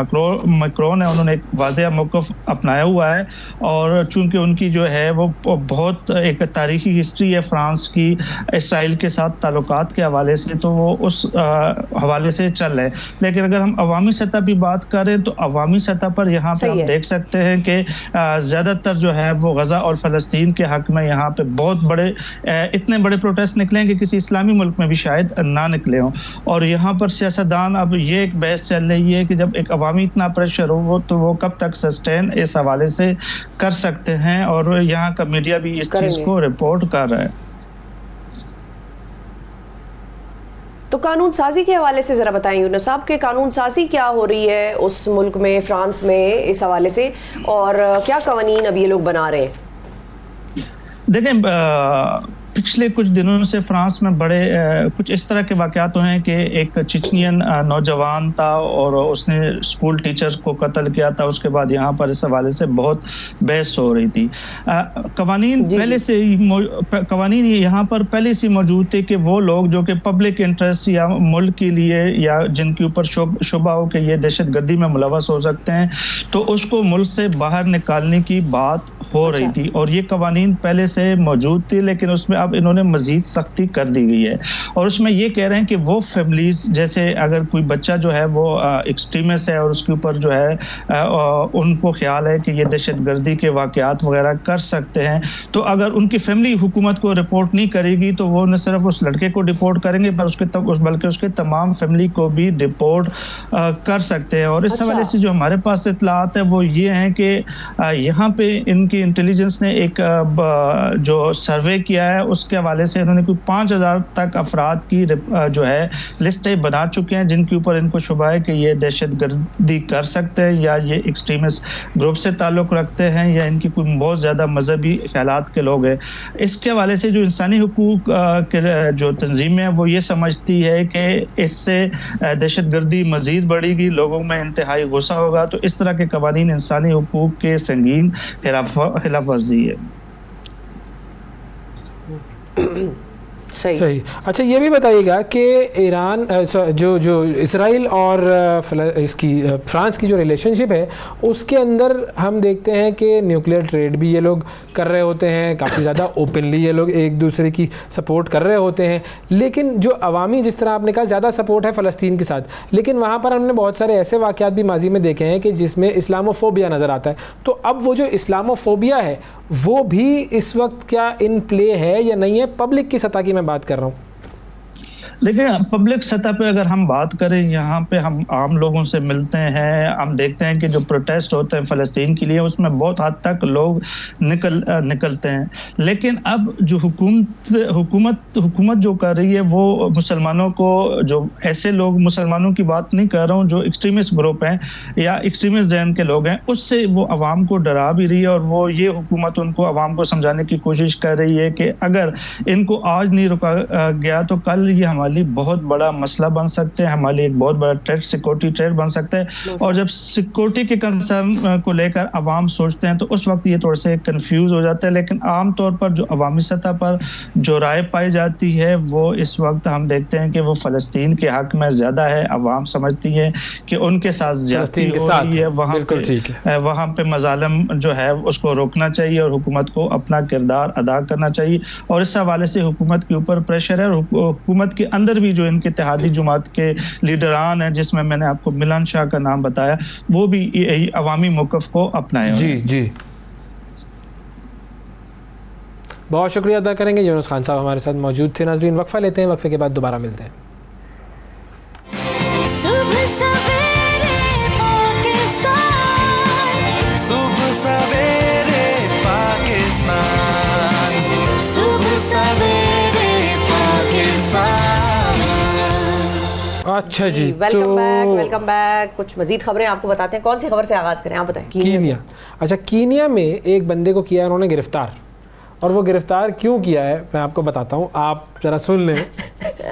S5: मैक्रोन है उन्होंने एक वाज़ेह मौक़िफ़ अपनाया हुआ है, और चूंकि उनकी जो है वो बहुत एक तारीखी हिस्ट्री है फ्रांस की इसराइल के साथ ताल्लुकात के हवाले से, तो वो उस हवाले से चल रहे हैं। लेकिन अगर हम अवामी सतह पर बात करें तो अवामी सतह पर यहाँ पे हम देख सकते हैं कि ज़्यादातर जो है वो गज़ा और फ़लस्तीन के हक़ में यहाँ पे बहुत बड़े इतने बड़े प्रोटेस्ट निकले कि किसी इस्लामी मुल्क में भी शायद ना निकले हों। और यहाँ पर सियासतदान अब ये एक बहस चल रही है कि जब एक अवामी इतना प्रेशर हो तो वो कब तक सस्टेन इस हवाले से कर सकते हैं, और यहाँ का मीडिया भी इस चीज़ को रिपोर्ट कर रहा है।
S1: तो कानून साजी के हवाले से जरा बताएं यूनुस साहब के कानून साजी क्या हो रही है उस मुल्क में, फ्रांस में, इस हवाले से, और क्या कवानीन अब ये लोग बना रहे हैं?
S5: देखें, पिछले कुछ दिनों से फ्रांस में बड़े कुछ इस तरह के वाक़यात हुए हैं कि एक चिचनियन नौजवान था और उसने स्कूल टीचर्स को कत्ल किया था। उसके बाद यहाँ पर इस हवाले से बहुत बहस हो रही थी। कवानीन पहले से कवानीन यहाँ पर पहले से मौजूद थे कि वो लोग जो कि पब्लिक इंटरेस्ट या मुल्क के लिए या जिनके ऊपर शुबा हो कि ये दहशतगर्दी में मुलवस हो सकते हैं, तो उसको मुल्क से बाहर निकालने की बात हो रही थी, और ये कवानीन पहले से मौजूद थी, लेकिन उसमें अब इन्होंने मजीद सख्ती कर दी गई है। और उसमें ये कह रहे हैं कि वो फैमिलीज, जैसे अगर कोई बच्चा जो है वो एक्सट्रीमिस्ट है और उसके ऊपर जो है उनको ख्याल है कि ये दहशतगर्दी के वाक़यात वगैरह कर सकते हैं, तो अगर उनकी फैमिली हुकूमत को रिपोर्ट नहीं करेगी तो वो न सिर्फ उस लड़के को डिपोर्ट करेंगे बल्कि उसके तमाम फैमिली को भी डिपोर्ट कर सकते हैं। और इस हवाले से जो हमारे पास इत्तलात है वो ये हैं कि यहाँ पे इनकी इंटेलिजेंस ने एक जो सर्वे किया है उसके हवाले से इन्होंने कोई 5000 तक अफराद की जो है लिस्टें बना चुके हैं जिनके ऊपर इनको शुबा है कि ये दहशतगर्दी कर सकते हैं या ये एक्सट्रीमिस्ट ग्रुप से ताल्लुक़ रखते हैं या इनकी कोई बहुत ज़्यादा मजहबी ख्यालात के लोग हैं। इसके हवाले से जो इंसानी हुकूक के जो तंजीमें हैं वो ये समझती है कि इससे दहशतगर्दी मज़ीद बढ़ेगी, लोगों में इंतहाई गुस्सा होगा, तो इस तरह के कवानीन इंसानी हुकूक के संगीन खिलाफ वर्जी है।
S2: सही। अच्छा, ये भी बताइएगा कि ईरान जो इसराइल और इसकी फ्रांस की जो रिलेशनशिप है उसके अंदर हम देखते हैं कि न्यूक्लियर ट्रेड भी ये लोग कर रहे होते हैं, काफ़ी ज़्यादा ओपनली ये लोग एक दूसरे की सपोर्ट कर रहे होते हैं, लेकिन जो अवामी, जिस तरह आपने कहा, ज़्यादा सपोर्ट है फ़लस्तीन के साथ, लेकिन वहाँ पर हमने बहुत सारे ऐसे वाक़यात भी माजी में देखे हैं कि जिसमें इस्लामोफोबिया नज़र आता है। तो अब वो जो इस्लामोफोबिया है वो भी इस वक्त क्या इन प्ले है या नहीं है? पब्लिक की सतह की मैं बात कर रहा हूँ।
S5: देखिए, पब्लिक सतह पे अगर हम बात करें, यहाँ पे हम आम लोगों से मिलते हैं, हम देखते हैं कि जो प्रोटेस्ट होते हैं फ़लस्तीन के लिए उसमें बहुत हद तक लोग निकलते हैं, लेकिन अब जो हुकूमत जो कर रही है वो मुसलमानों को, जो ऐसे लोग, मुसलमानों की बात नहीं कर रहा हूँ, जो एक्सट्रीमिस्ट ग्रुप हैं या एक्सट्रीमिस्ट जहन के लोग हैं, उससे वो आवाम को डरा भी रही है। और वो ये हुकूमत उनको, आवाम को समझाने की कोशिश कर रही है कि अगर इनको आज नहीं रुका गया तो कल ये हमारे बहुत बड़ा मसला बन सकते हैं, हमारे एक बहुत बड़ा थ्रेट, सिक्योरिटी थ्रेट बन सकता है। और जब सिक्योरिटी के कंसर्न को लेकर अवाम सोचते हैं तो उस वक्त ये थोड़े से कंफ्यूज हो जाते हैं। लेकिन आम तौर पर जो अवामी सतह पर जो राय पाई जाती है वो इस वक्त हम देखते हैं कि वो फ़लस्तीन के हक में ज़्यादा है। अवाम समझती है कि उनके साथ ज़्यादती हो रही है, वहाँ पे मज़ालिम जो है उसको रोकना चाहिए और हुकूमत को अपना किरदार अदा करना चाहिए। और इस हवाले से हुकूमत के ऊपर प्रेशर है, और हुकूमत के अंदर भी जो इनके इत्तेहादी जुमात के लीडरान हैं, जिसमें मैंने आपको मिलन शाह का नाम बताया, वो भी अवामी मौक़िफ़ को अपनाए।
S2: जी, बहुत शुक्रिया अदा करेंगे। यूनुस खान साहब हमारे साथ मौजूद थे। नाज़रीन, वक्फा लेते हैं, वक्फे के बाद दोबारा मिलते हैं।
S4: सवेरे पाकिस्तान, सुबह सवेरे पाकिस्तान।
S2: अच्छा जी,
S1: वेलकम बैक। कुछ मजीद खबरें आपको बताते हैं। कौन सी खबर से आगाज करें, आप बताएं।
S2: कीनिया। अच्छा, कीनिया में एक बंदे को किया उन्होंने गिरफ्तार, और वो गिरफ्तार क्यों किया है मैं आपको बताता हूँ, आप जरा सुन लें।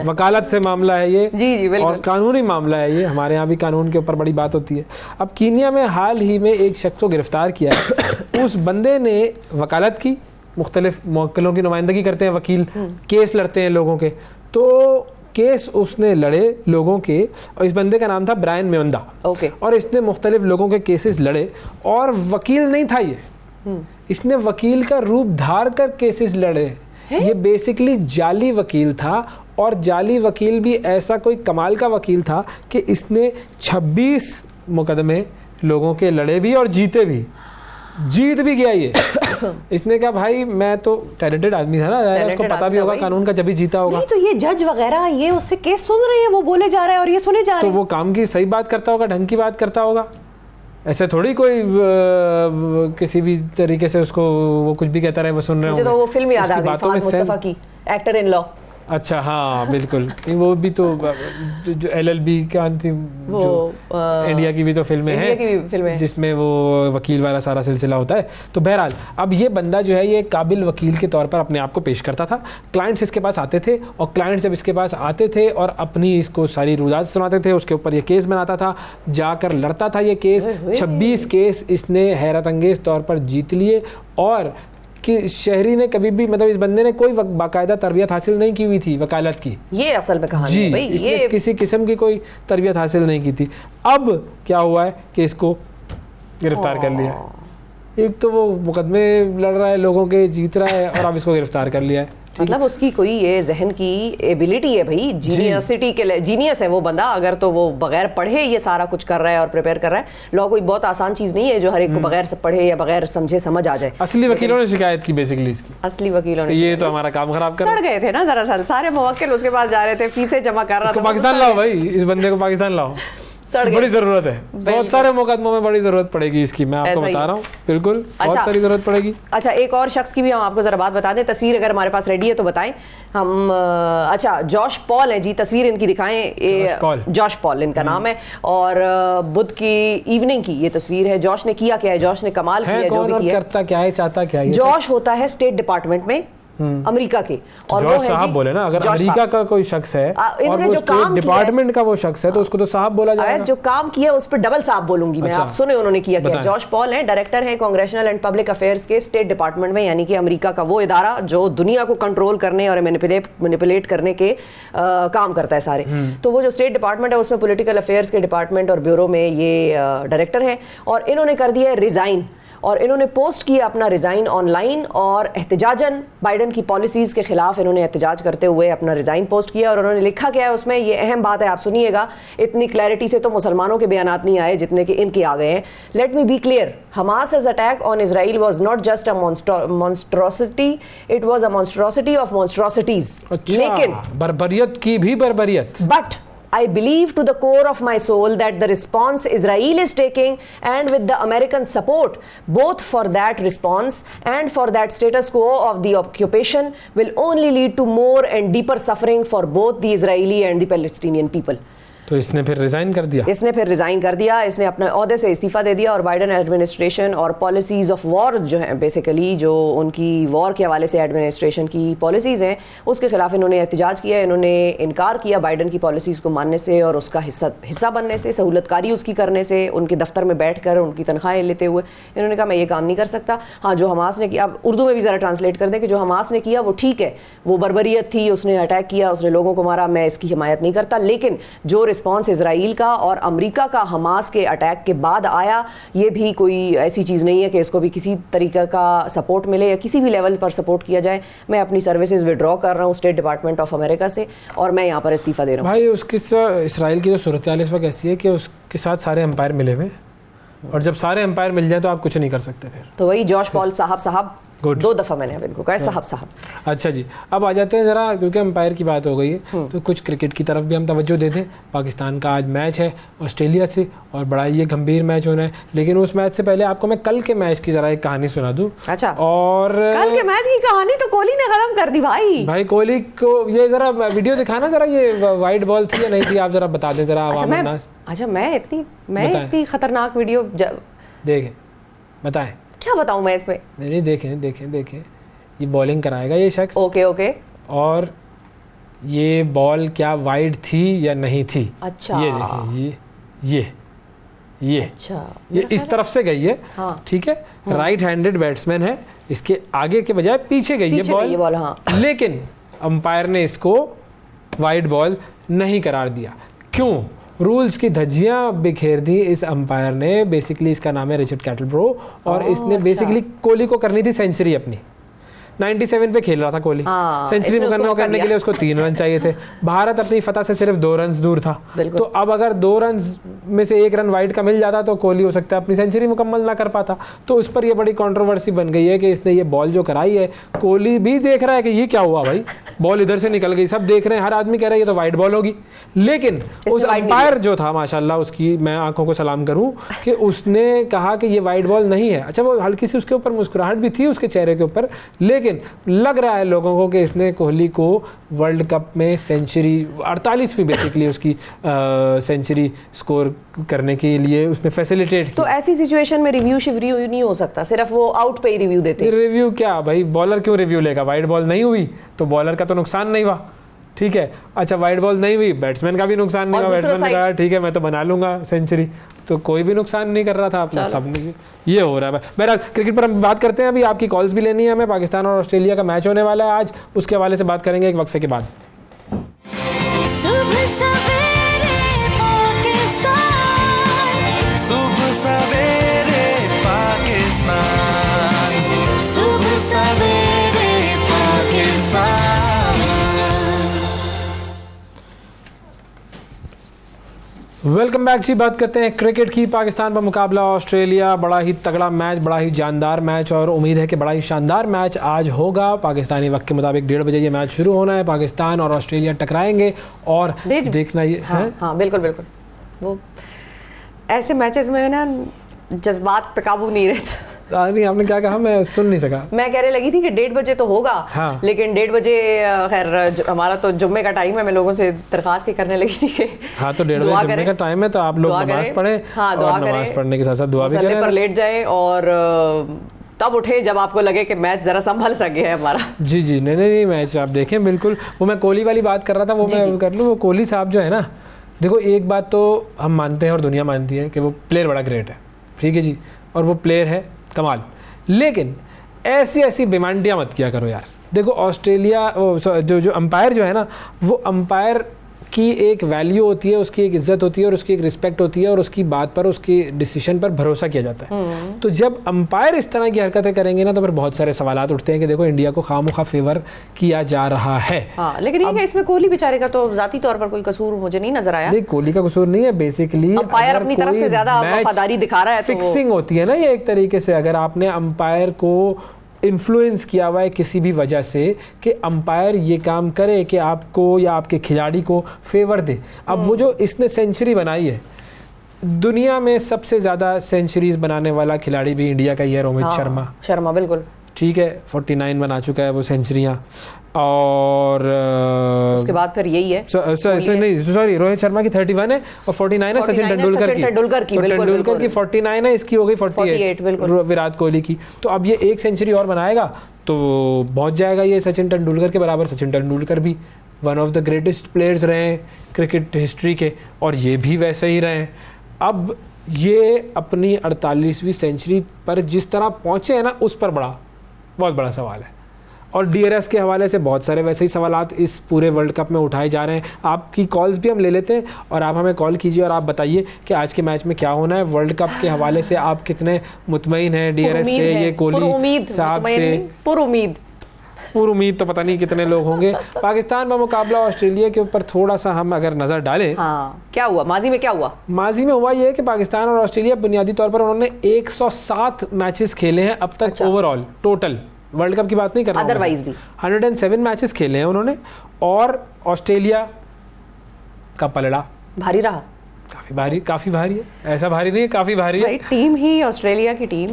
S2: वकालत से मामला है ये,
S1: जी बिल्कुल,
S2: और कानूनी मामला है ये। हमारे यहाँ भी कानून के ऊपर बड़ी बात होती है। अब कीनिया में हाल ही में एक शख्स को गिरफ्तार किया है। उस बंदे ने वकालत की, मुख्तलिफ मौक्किलों की नुमाइंदगी करते हैं वकील, केस लड़ते हैं लोगों के, तो केस उसने लड़े लोगों के, और इस बंदे का नाम था ब्रायन म्योंदा।
S1: ओके।
S2: और इसने मुख्तलिफ लोगों के केसेस लड़े, और वकील नहीं था ये, इसने वकील का रूप धार कर केसेस लड़े। ये बेसिकली जाली वकील था, और जाली वकील भी ऐसा कोई कमाल का वकील था कि इसने 26 मुकदमे लोगों के लड़े भी और जीते भी, जीत भी गया ये। इसने कहा भाई मैं तो टैलेंटेड आदमी था ना, उसको पता भी होगा कानून का, जब भी जीता होगा।
S1: नहीं तो ये जज वगैरह ये उससे केस सुन रहे हैं, वो बोले जा रहे हैं और ये सुने जा रहे
S2: तो
S1: हैं,
S2: वो काम की सही बात करता होगा, ढंग की बात करता होगा। ऐसे थोड़ी कोई किसी भी तरीके से उसको वो कुछ भी कहता रहे वो सुन रहे
S1: मुझे तो वो फिल्म याद आ गई
S2: बातों में
S1: फहद मुस्तफा की, एक्टर इन लॉ।
S2: अच्छा हाँ बिल्कुल, वो भी तो जो LLB क्या थी,
S1: वो
S2: इंडिया की भी तो फिल्में हैं जिसमें वो वकील वाला सारा सिलसिला होता है। तो बहरहाल अब ये बंदा जो है ये काबिल वकील के तौर पर अपने आप को पेश करता था। क्लाइंट्स इसके पास आते थे, और क्लाइंट्स जब इसके पास आते थे और अपनी इसको सारी रुदात सुनाते थे, उसके ऊपर ये केस बनाता था, जाकर लड़ता था ये केस। 26 केस इसने हैरत अंगेज तौर पर जीत लिए, और कि शहरी ने कभी भी, मतलब इस बंदे ने कोई बाकायदा तरबियत हासिल नहीं की हुई थी वकालत की।
S1: ये असल में कहानी है भाई,
S2: ये किसी किस्म की कोई तरबियत हासिल नहीं की थी। अब क्या हुआ है कि इसको गिरफ्तार कर लिया। एक तो वो मुकदमे लड़ रहा है लोगों के, जीत रहा है, और अब इसको गिरफ्तार कर लिया है।
S1: मतलब उसकी कोई ये जहन की एबिलिटी है भाई, जीनियसिटी के लिए जीनियस है वो बंदा। अगर तो वो बगैर पढ़े ये सारा कुछ कर रहा है और प्रिपेयर कर रहा है। लॉ कोई बहुत आसान चीज नहीं है जो हर एक को बगैर पढ़े या बगैर समझे समझ आ जाए।
S2: असली वकीलों ने शिकायत की बेसिकली इसकी,
S1: असली वकीलों ने,
S2: ये तो हमारा काम खराब कर
S1: सड़ गए थे ना दरअसल। सारे मुवक्किल उसके पास जा रहे थे, फीसें जमा कर रहा था।
S2: पाकिस्तान लाओ भाई, इस बंदे को पाकिस्तान लाओ, बड़ी जरूरत है। बहुत सारे मुकदमों में बड़ी जरूरत पड़ेगी इसकी, मैं आपको बता रहा हूँ। बिल्कुल बहुत सारी जरूरत पड़ेगी।
S1: अच्छा, एक और शख्स की भी हम आपको जरा बात बता दें। तस्वीर अगर हमारे पास रेडी है तो बताएं हम। अच्छा, जॉश पॉल है जी, तस्वीर इनकी दिखाएं। जॉश पॉल इनका नाम है, और बुध की इवनिंग की ये तस्वीर है। जॉश ने किया क्या है, जॉश ने कमाल किया है, जो भी किया,
S2: करता क्या है, चाहता क्या है।
S1: जॉश होता है स्टेट डिपार्टमेंट में अमेरिका के, और
S2: वो साहब बोले ना, अगर अमेरिका का कोई शख्स है और वो स्टेट डिपार्टमेंट का वो शख्स है तो उसको तो साहब बोला जाएगा।
S1: जो काम किया उस पर डबल साहब बोलूंगी मैं। आप सुने उन्होंने किया क्या। जॉश पॉल है, डायरेक्टर है कांग्रेशनल एंड पब्लिक अफेयर्स के स्टेट डिपार्टमेंट में, यानी कि अमेरिका का वो इदारा जो दुनिया को कंट्रोल करने और मैनिपुलेट करने के काम करता है सारे। तो वो जो स्टेट डिपार्टमेंट है उसमें पॉलिटिकल अफेयर्स के डिपार्टमेंट और ब्यूरो में ये डायरेक्टर है, और इन्होंने कर दिया है रिजाइन, और इन्होंने पोस्ट किया अपना रिजाइन ऑनलाइन, और एहतजाजन बाइडन की पॉलिसीज के खिलाफ इन्होंने एहतजाज करते हुए अपना रिजाइन पोस्ट किया। और उन्होंने लिखा क्या है उसमें, ये अहम बात है, आप सुनिएगा। इतनी क्लैरिटी से तो मुसलमानों के बयानात नहीं आए जितने कि इनके आ गए हैं। लेट मी बी क्लियर, हमास's attack on Israel was not just a monstrosity, it was a monstrosity of monstrosities.
S2: लेकिन बर्बरियत की भी बर्बरियत।
S1: But I believe to the core of my soul that the response Israel is taking, and with the American support both for that response and for that status quo of the occupation, will only lead to more and deeper suffering for both the Israeli and the Palestinian people.
S2: तो इसने फिर resign कर दिया।
S1: इसने अपने ओहदे से इस्तीफा दे दिया, और बाइडन एडमिनिस्ट्रेशन और पॉलिसीज ऑफ वॉर जो है, बेसिकली जो उनकी वॉर के हवाले से एडमिनिस्ट्रेशन की पॉलिसीज हैं उसके खिलाफ इन्होंने एहतजाज किया। इन्होंने इनकार किया बाइडन की पॉलिसीज को मानने से और उसका हिस्सा बनने से, सहूलतकारी उसकी करने से, उनके दफ्तर में बैठकर उनकी तनख्वाहें लेते हुए। इन्होंने कहा मैं ये काम नहीं कर सकता। हाँ, जो हमास ने किया, अब उर्दू में भी जरा ट्रांसलेट कर दें कि जो हमास ने किया वो ठीक है, वो बर्बरियत थी, उसने अटैक किया, उसने लोगों को मारा, मैं इसकी हिमायत नहीं करता। लेकिन जो रिस्पॉन्स इजराइल का और अमेरिका का हमास के अटैक के बाद आया, ये भी कोई ऐसी चीज़ नहीं है कि इसको भी किसी तरीके का सपोर्ट मिले या किसी भी लेवल पर सपोर्ट किया जाए। मैं अपनी सर्विसेज विड्रॉ कर रहा हूँ स्टेट डिपार्टमेंट ऑफ अमेरिका से, और मैं यहाँ पर इस्तीफा दे रहा हूँ।
S2: भाई उसकी इसराइल की जो सूरत हाल इस वक्त ऐसी है कि उसके साथ सारे एम्पायर मिले हुए, और जब सारे एम्पायर मिल जाए तो आप कुछ नहीं कर सकते फिर।
S1: तो वही जॉश पॉल साहब
S2: Good.
S1: 2 दफा मैंने अब इनको कहा साहब साहब।
S2: अच्छा जी, अब आ जाते हैं ज़रा, क्योंकि अंपायर की बात हो गई है तो कुछ क्रिकेट की तरफ भी हम तवज्जो देते हैं। पाकिस्तान का आज मैच है ऑस्ट्रेलिया से और बड़ा ये गंभीर मैच होना है, लेकिन उस मैच से पहले आपको मैं कल के मैच की ज़रा एक कहानी सुना दूँ।
S1: अच्छा,
S2: और
S1: कल के मैच की कहानी तो कोहली ने खत्म कर दी भाई
S2: कोहली को ये ज़रा वीडियो दिखाना ज़रा, ये वाइट बॉल थी या नहीं थी, आप ज़रा बता दें ज़रा आवाम अन्नास।
S1: अच्छा, मैं इतनी खतरनाक वीडियो
S2: देखें, बताएं।
S1: क्या बताऊं मैं इसमें?
S2: नहीं, देखें ये बॉलिंग कराएगा ये शख्स।
S1: ओके। और
S2: ये बॉल क्या वाइड थी या नहीं थी?
S1: अच्छा,
S2: ये देखें, ये
S1: अच्छा,
S2: ये इस तरफ से गई है।
S1: हाँ।
S2: ठीक है, राइट हैंडेड बैट्समैन है, इसके आगे के बजाय पीछे गई है बॉल।
S1: हाँ।
S2: लेकिन अंपायर ने इसको वाइड बॉल नहीं करार दिया। क्यों? रूल्स की धज्जियां बिखेर दी इस अंपायर ने। बेसिकली इसका नाम है रिचर्ड कैटलब्रो और इसने बेसिकली कोहली को करनी थी सेंचुरी अपनी। 97 पे खेल रहा था कोहली, सेंचुरी करने के लिए उसको 3 रन चाहिए थे। भारत अपनी फतह से सिर्फ 2 रन दूर था, तो अब अगर 2 रन में से 1 रन वाइड का मिल जाता तो कोहली हो सकता है अपनी सेंचुरी मुकम्मल ना कर पाता। तो उस पर यह बड़ी कंट्रोवर्सी बन गई है कि इसने ये बॉल जो कराई है, कोहली भी देख रहा है कि ये क्या हुआ भाई, बॉल इधर से निकल गई, सब देख रहे हैं, हर आदमी कह रहा है ये तो वाइड बॉल होगी। लेकिन उस अंपायर जो था माशाल्लाह, उसकी मैं आंखों को सलाम करूं कि उसने कहा कि ये वाइड बॉल नहीं है। अच्छा, वो हल्की सी उसके ऊपर मुस्कुराहट भी थी उसके चेहरे के ऊपर, लेकिन लग रहा है लोगों को कि इसने कोहली को वर्ल्ड कप में सेंचुरी 48वीं बेसिकली उसकी सेंचुरी स्कोर करने के लिए उसने फैसिलिटेट किया।
S1: तो ऐसी सिचुएशन में रिव्यू नहीं हो सकता, सिर्फ वो आउट पे ही रिव्यू देते।
S2: रिव्यू क्या भाई, बॉलर क्यों रिव्यू लेगा? वाइड बॉल नहीं हुई तो बॉलर का तो नुकसान नहीं हुआ, ठीक है। अच्छा, वाइड बॉल नहीं हुई, बैट्समैन का भी नुकसान नहीं हुआ, बैट्समैन ने कहा ठीक है मैं तो बना लूंगा सेंचुरी, तो कोई भी नुकसान नहीं कर रहा था अपना, सब ये हो रहा है। बहरहाल क्रिकेट पर हम बात करते हैं, अभी आपकी कॉल्स भी लेनी है हमें। पाकिस्तान और ऑस्ट्रेलिया का मैच होने वाला है आज, उसके हवाले से बात करेंगे एक वक्फे के बाद।
S4: सुबह सवेरे पाकिस्तान, सुबह सवेरे पाकिस्तान, सुबह सवेरे पाकिस्तान।
S2: वेलकम बैक जी, बात करते हैं क्रिकेट की। पाकिस्तान पर मुकाबला ऑस्ट्रेलिया, बड़ा ही तगड़ा मैच, बड़ा ही जानदार मैच और उम्मीद है कि बड़ा ही शानदार मैच आज होगा। पाकिस्तानी वक्त के मुताबिक 1:30 बजे ये मैच शुरू होना है। पाकिस्तान और ऑस्ट्रेलिया टकराएंगे और देखना ये है।
S1: हाँ, बिल्कुल। वो ऐसे मैचेस में ना जज्बात पे काबू नहीं रहता।
S2: नहीं, आपने क्या कहा? मैं सुन नहीं सका।
S1: मैं कहने लगी थी कि 1:30 बजे तो होगा,
S2: हाँ।
S1: लेकिन 1:30 बजे खैर हमारा तो जुम्मे का टाइम है। मैं लोगों से दरखास्त ही करने लगी थी कि
S2: हाँ, तो 1:30 बजे जुम्मे का टाइम है, तो आप लोग नमाज पढ़ें।
S1: हाँ,
S2: और नमाज पढ़ने के साथ साथ दुआ भी करें,
S1: पर लेट जाएं और तब उठे जब आपको लगे कि मैच जरा संभल सके है हमारा।
S2: जी, नहीं मैच आप देखें बिल्कुल। वो मैं कोहली वाली बात कर रहा था, वो मैं कर लूँ। वो कोहली साहब जो है ना, देखो एक बात तो हम मानते हैं और दुनिया मानती है कि वो प्लेयर बड़ा ग्रेट है, ठीक है जी, और वो प्लेयर है कमाल, लेकिन ऐसी बेमांडियाँ मत किया करो यार। देखो ऑस्ट्रेलिया जो अंपायर जो है ना, वो अंपायर की एक वैल्यू होती है, उसकी एक इज्जत होती है और उसकी एक रिस्पेक्ट होती है और उसकी बात पर, उसकी डिसीजन पर भरोसा किया जाता है। तो जब अंपायर इस तरह की हरकतें करेंगे ना, तो फिर बहुत सारे सवालात उठते हैं कि देखो इंडिया को खामोखा फेवर किया जा रहा है।
S1: हाँ, लेकिन ये इसमें कोहली बेचारे का तो जाती तौर पर कोई कसूर मुझे नहीं नजर आया।
S2: नहीं, कोहली का कसूर नहीं है, बेसिकली
S1: अंपायर अपनी तरफ से ज्यादा वफादारी दिखा रहा है,
S2: फिक्सिंग होती है ना ये एक तरीके से। अगर आपने अंपायर को इन्फ्लुएंस किया हुआ है किसी भी वजह से कि अंपायर ये काम करे कि आपको या आपके खिलाड़ी को फेवर दे। अब वो जो इसने सेंचुरी बनाई है, दुनिया में सबसे ज़्यादा सेंचुरीज बनाने वाला खिलाड़ी भी इंडिया का ही है, रोहित शर्मा
S1: बिल्कुल
S2: ठीक है, 49 बना चुका है वो सेंचुरियाँ। और
S1: उसके बाद फिर यही है,
S2: सॉरी रोहित शर्मा की 31 है और 49 है सचिन तेंदुलकर की। तेंदुलकर की 49 है, इसकी हो गई 48 विराट कोहली की। तो अब ये एक सेंचुरी और बनाएगा तो पहुंच जाएगा ये सचिन तेंदुलकर के बराबर। सचिन तेंदुलकर भी one of the greatest players रहे हैं क्रिकेट हिस्ट्री के, और ये भी वैसे ही रहे हैं। अब ये अपनी 48वीं सेंचुरी पर जिस तरह पहुंचे हैं ना, उस पर बहुत बड़ा सवाल है। और DRS के हवाले से बहुत सारे वैसे ही सवालात इस पूरे वर्ल्ड कप में उठाए जा रहे हैं। आपकी कॉल्स भी हम ले लेते हैं और आप हमें कॉल कीजिए और आप बताइए कि आज के मैच में क्या होना है। वर्ल्ड कप के हवाले से आप कितने मुतमईन हैं DRS से, ये कोहली साहब से? पूरी उम्मीद तो पता नहीं कितने लोग होंगे। पाकिस्तान का मुकाबला ऑस्ट्रेलिया के ऊपर थोड़ा सा हम अगर नजर डालें,
S1: क्या हुआ माजी में? क्या हुआ माजी
S2: में? हुआ ये कि पाकिस्तान और ऑस्ट्रेलिया बुनियादी तौर पर उन्होंने 107 मैचेस खेले हैं अब तक ओवरऑल टोटल, वर्ल्ड कप की बात नहीं कर रहा हूं,
S1: Otherwise भी
S2: 107 मैचेस खेले हैं उन्होंने, और ऑस्ट्रेलिया का पलड़ा
S1: भारी रहा।
S2: काफी भारी है, ऐसा भारी नहीं है, काफी भारी है।
S1: भाई टीम ही ऑस्ट्रेलिया की टीम,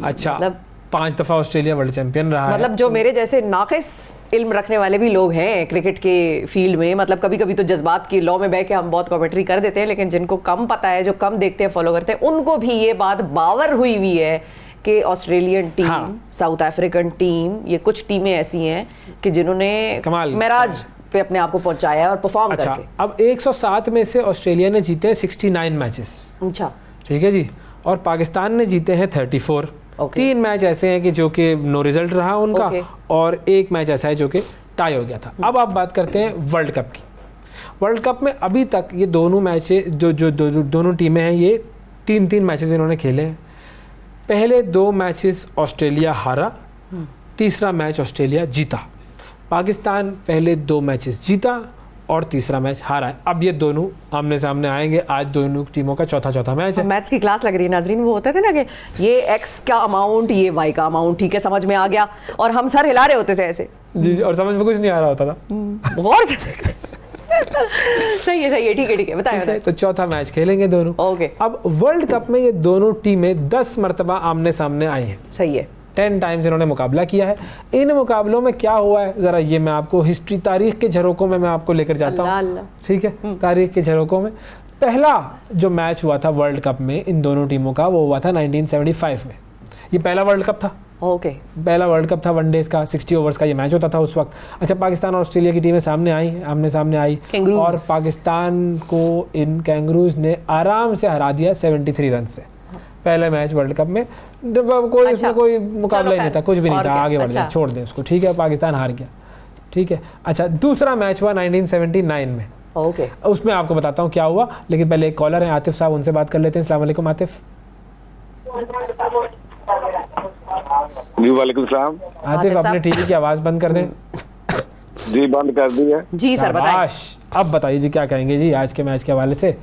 S2: अच्छा,
S1: मतलब
S2: 5 दफा ऑस्ट्रेलिया वर्ल्ड चैंपियन रहा
S1: मतलब
S2: है।
S1: जो मेरे जैसे नाकिस इल्म रखने वाले भी लोग हैं क्रिकेट के फील्ड में, मतलब कभी कभी तो जज्बात की लॉ में बह के हम बहुत कमेंट्री कर देते हैं, लेकिन जिनको कम पता है, जो कम देखते हैं, फॉलो करते हैं, उनको भी ये बात बावर हुई है कि ऑस्ट्रेलियन टीम,
S2: हाँ।
S1: साउथ अफ्रीकन टीम, ये कुछ टीमें ऐसी हैं कि जिन्होंने
S2: कमाल
S1: महराज पे अपने आप को पहुंचाया है और परफॉर्म
S2: अच्छा,
S1: करके।
S2: अब 107 में से ऑस्ट्रेलिया ने जीते हैं 69 मैचेस,
S1: अच्छा,
S2: ठीक है जी, और पाकिस्तान ने जीते हैं 34।
S1: ओके।
S2: 3 मैच ऐसे हैं कि जो कि नो रिजल्ट रहा उनका,
S1: ओके।
S2: और 1 मैच ऐसा है जो कि टाई हो गया था। अब आप बात करते हैं वर्ल्ड कप की। वर्ल्ड कप में अभी तक ये दोनों मैच दोनों टीमें हैं, ये 3-3 मैचेस इन्होंने खेले हैं। पहले 2 मैचेस ऑस्ट्रेलिया हारा, तीसरा मैच ऑस्ट्रेलिया जीता। पाकिस्तान पहले 2 मैचेस जीता और तीसरा मैच हारा है। अब ये दोनों आमने सामने आएंगे, आज दोनों टीमों का चौथा मैच है।
S1: मैथ्स की क्लास लग रही है नाजरीन। वो होते थे ना कि ये एक्स का अमाउंट, ये वाई का अमाउंट, ठीक है, समझ में आ गया, और हम सर हिला रहे होते थे ऐसे
S2: जी, और समझ में कुछ नहीं आ रहा होता था।
S1: गौर से सही है, ठीक है, बताएं।
S2: तो चौथा मैच खेलेंगे दोनों।
S1: ओके,
S2: अब वर्ल्ड कप में ये दोनों टीमें 10 मरतबा आमने सामने आई हैं,
S1: सही है।
S2: 10 टाइम्स इन्होंने मुकाबला किया है। इन मुकाबलों में क्या हुआ है, जरा ये मैं आपको हिस्ट्री, तारीख के झरोकों में मैं आपको लेकर जाता
S1: अल्लाह
S2: हूँ,
S1: अल्लाह।
S2: ठीक है। तारीख के झरोकों में पहला जो मैच हुआ था वर्ल्ड कप में इन दोनों टीमों का, वो हुआ था 1975 में। ये पहला वर्ल्ड कप था,
S1: ओके,
S2: पहला वर्ल्ड कप था, वनडेज का, 60 ओवर्स का ये मैच होता था उस वक्त। अच्छा, पाकिस्तान और ऑस्ट्रेलिया की टीमें सामने आई, आमने सामने आई,
S1: कैंगरूज।
S2: और पाकिस्तान को इन कैंगरूज ने आराम से हरा दिया 73 रन से। पहले मैच वर्ल्ड कप में कोई
S1: अच्छा,
S2: उसमें कोई मुकाबला ही नहीं था, कुछ भी नहीं
S1: और
S2: था,
S1: क्या?
S2: आगे बढ़ जाए,
S1: अच्छा।
S2: छोड़ दें उसको, ठीक है, पाकिस्तान हार गया, ठीक है। अच्छा, दूसरा मैच हुआ 1979 में,
S1: ओके,
S2: उसमें आपको बताता हूँ क्या हुआ, लेकिन पहले एक कॉलर है आतिफ साहब, उनसे बात कर लेते हैं। अस्सलाम वालेकुम आतिफ।
S6: जी वालेकुम सलाम।
S2: आतिफ,
S1: साहब।
S2: अपने टीवी की आवाज बंद कर दें।
S6: जी बंद कर दी है।
S1: जी सर, बताएं।
S2: शाबाश। अब बताइए जी, क्या कहेंगे जी आज के मैच के हवाले से?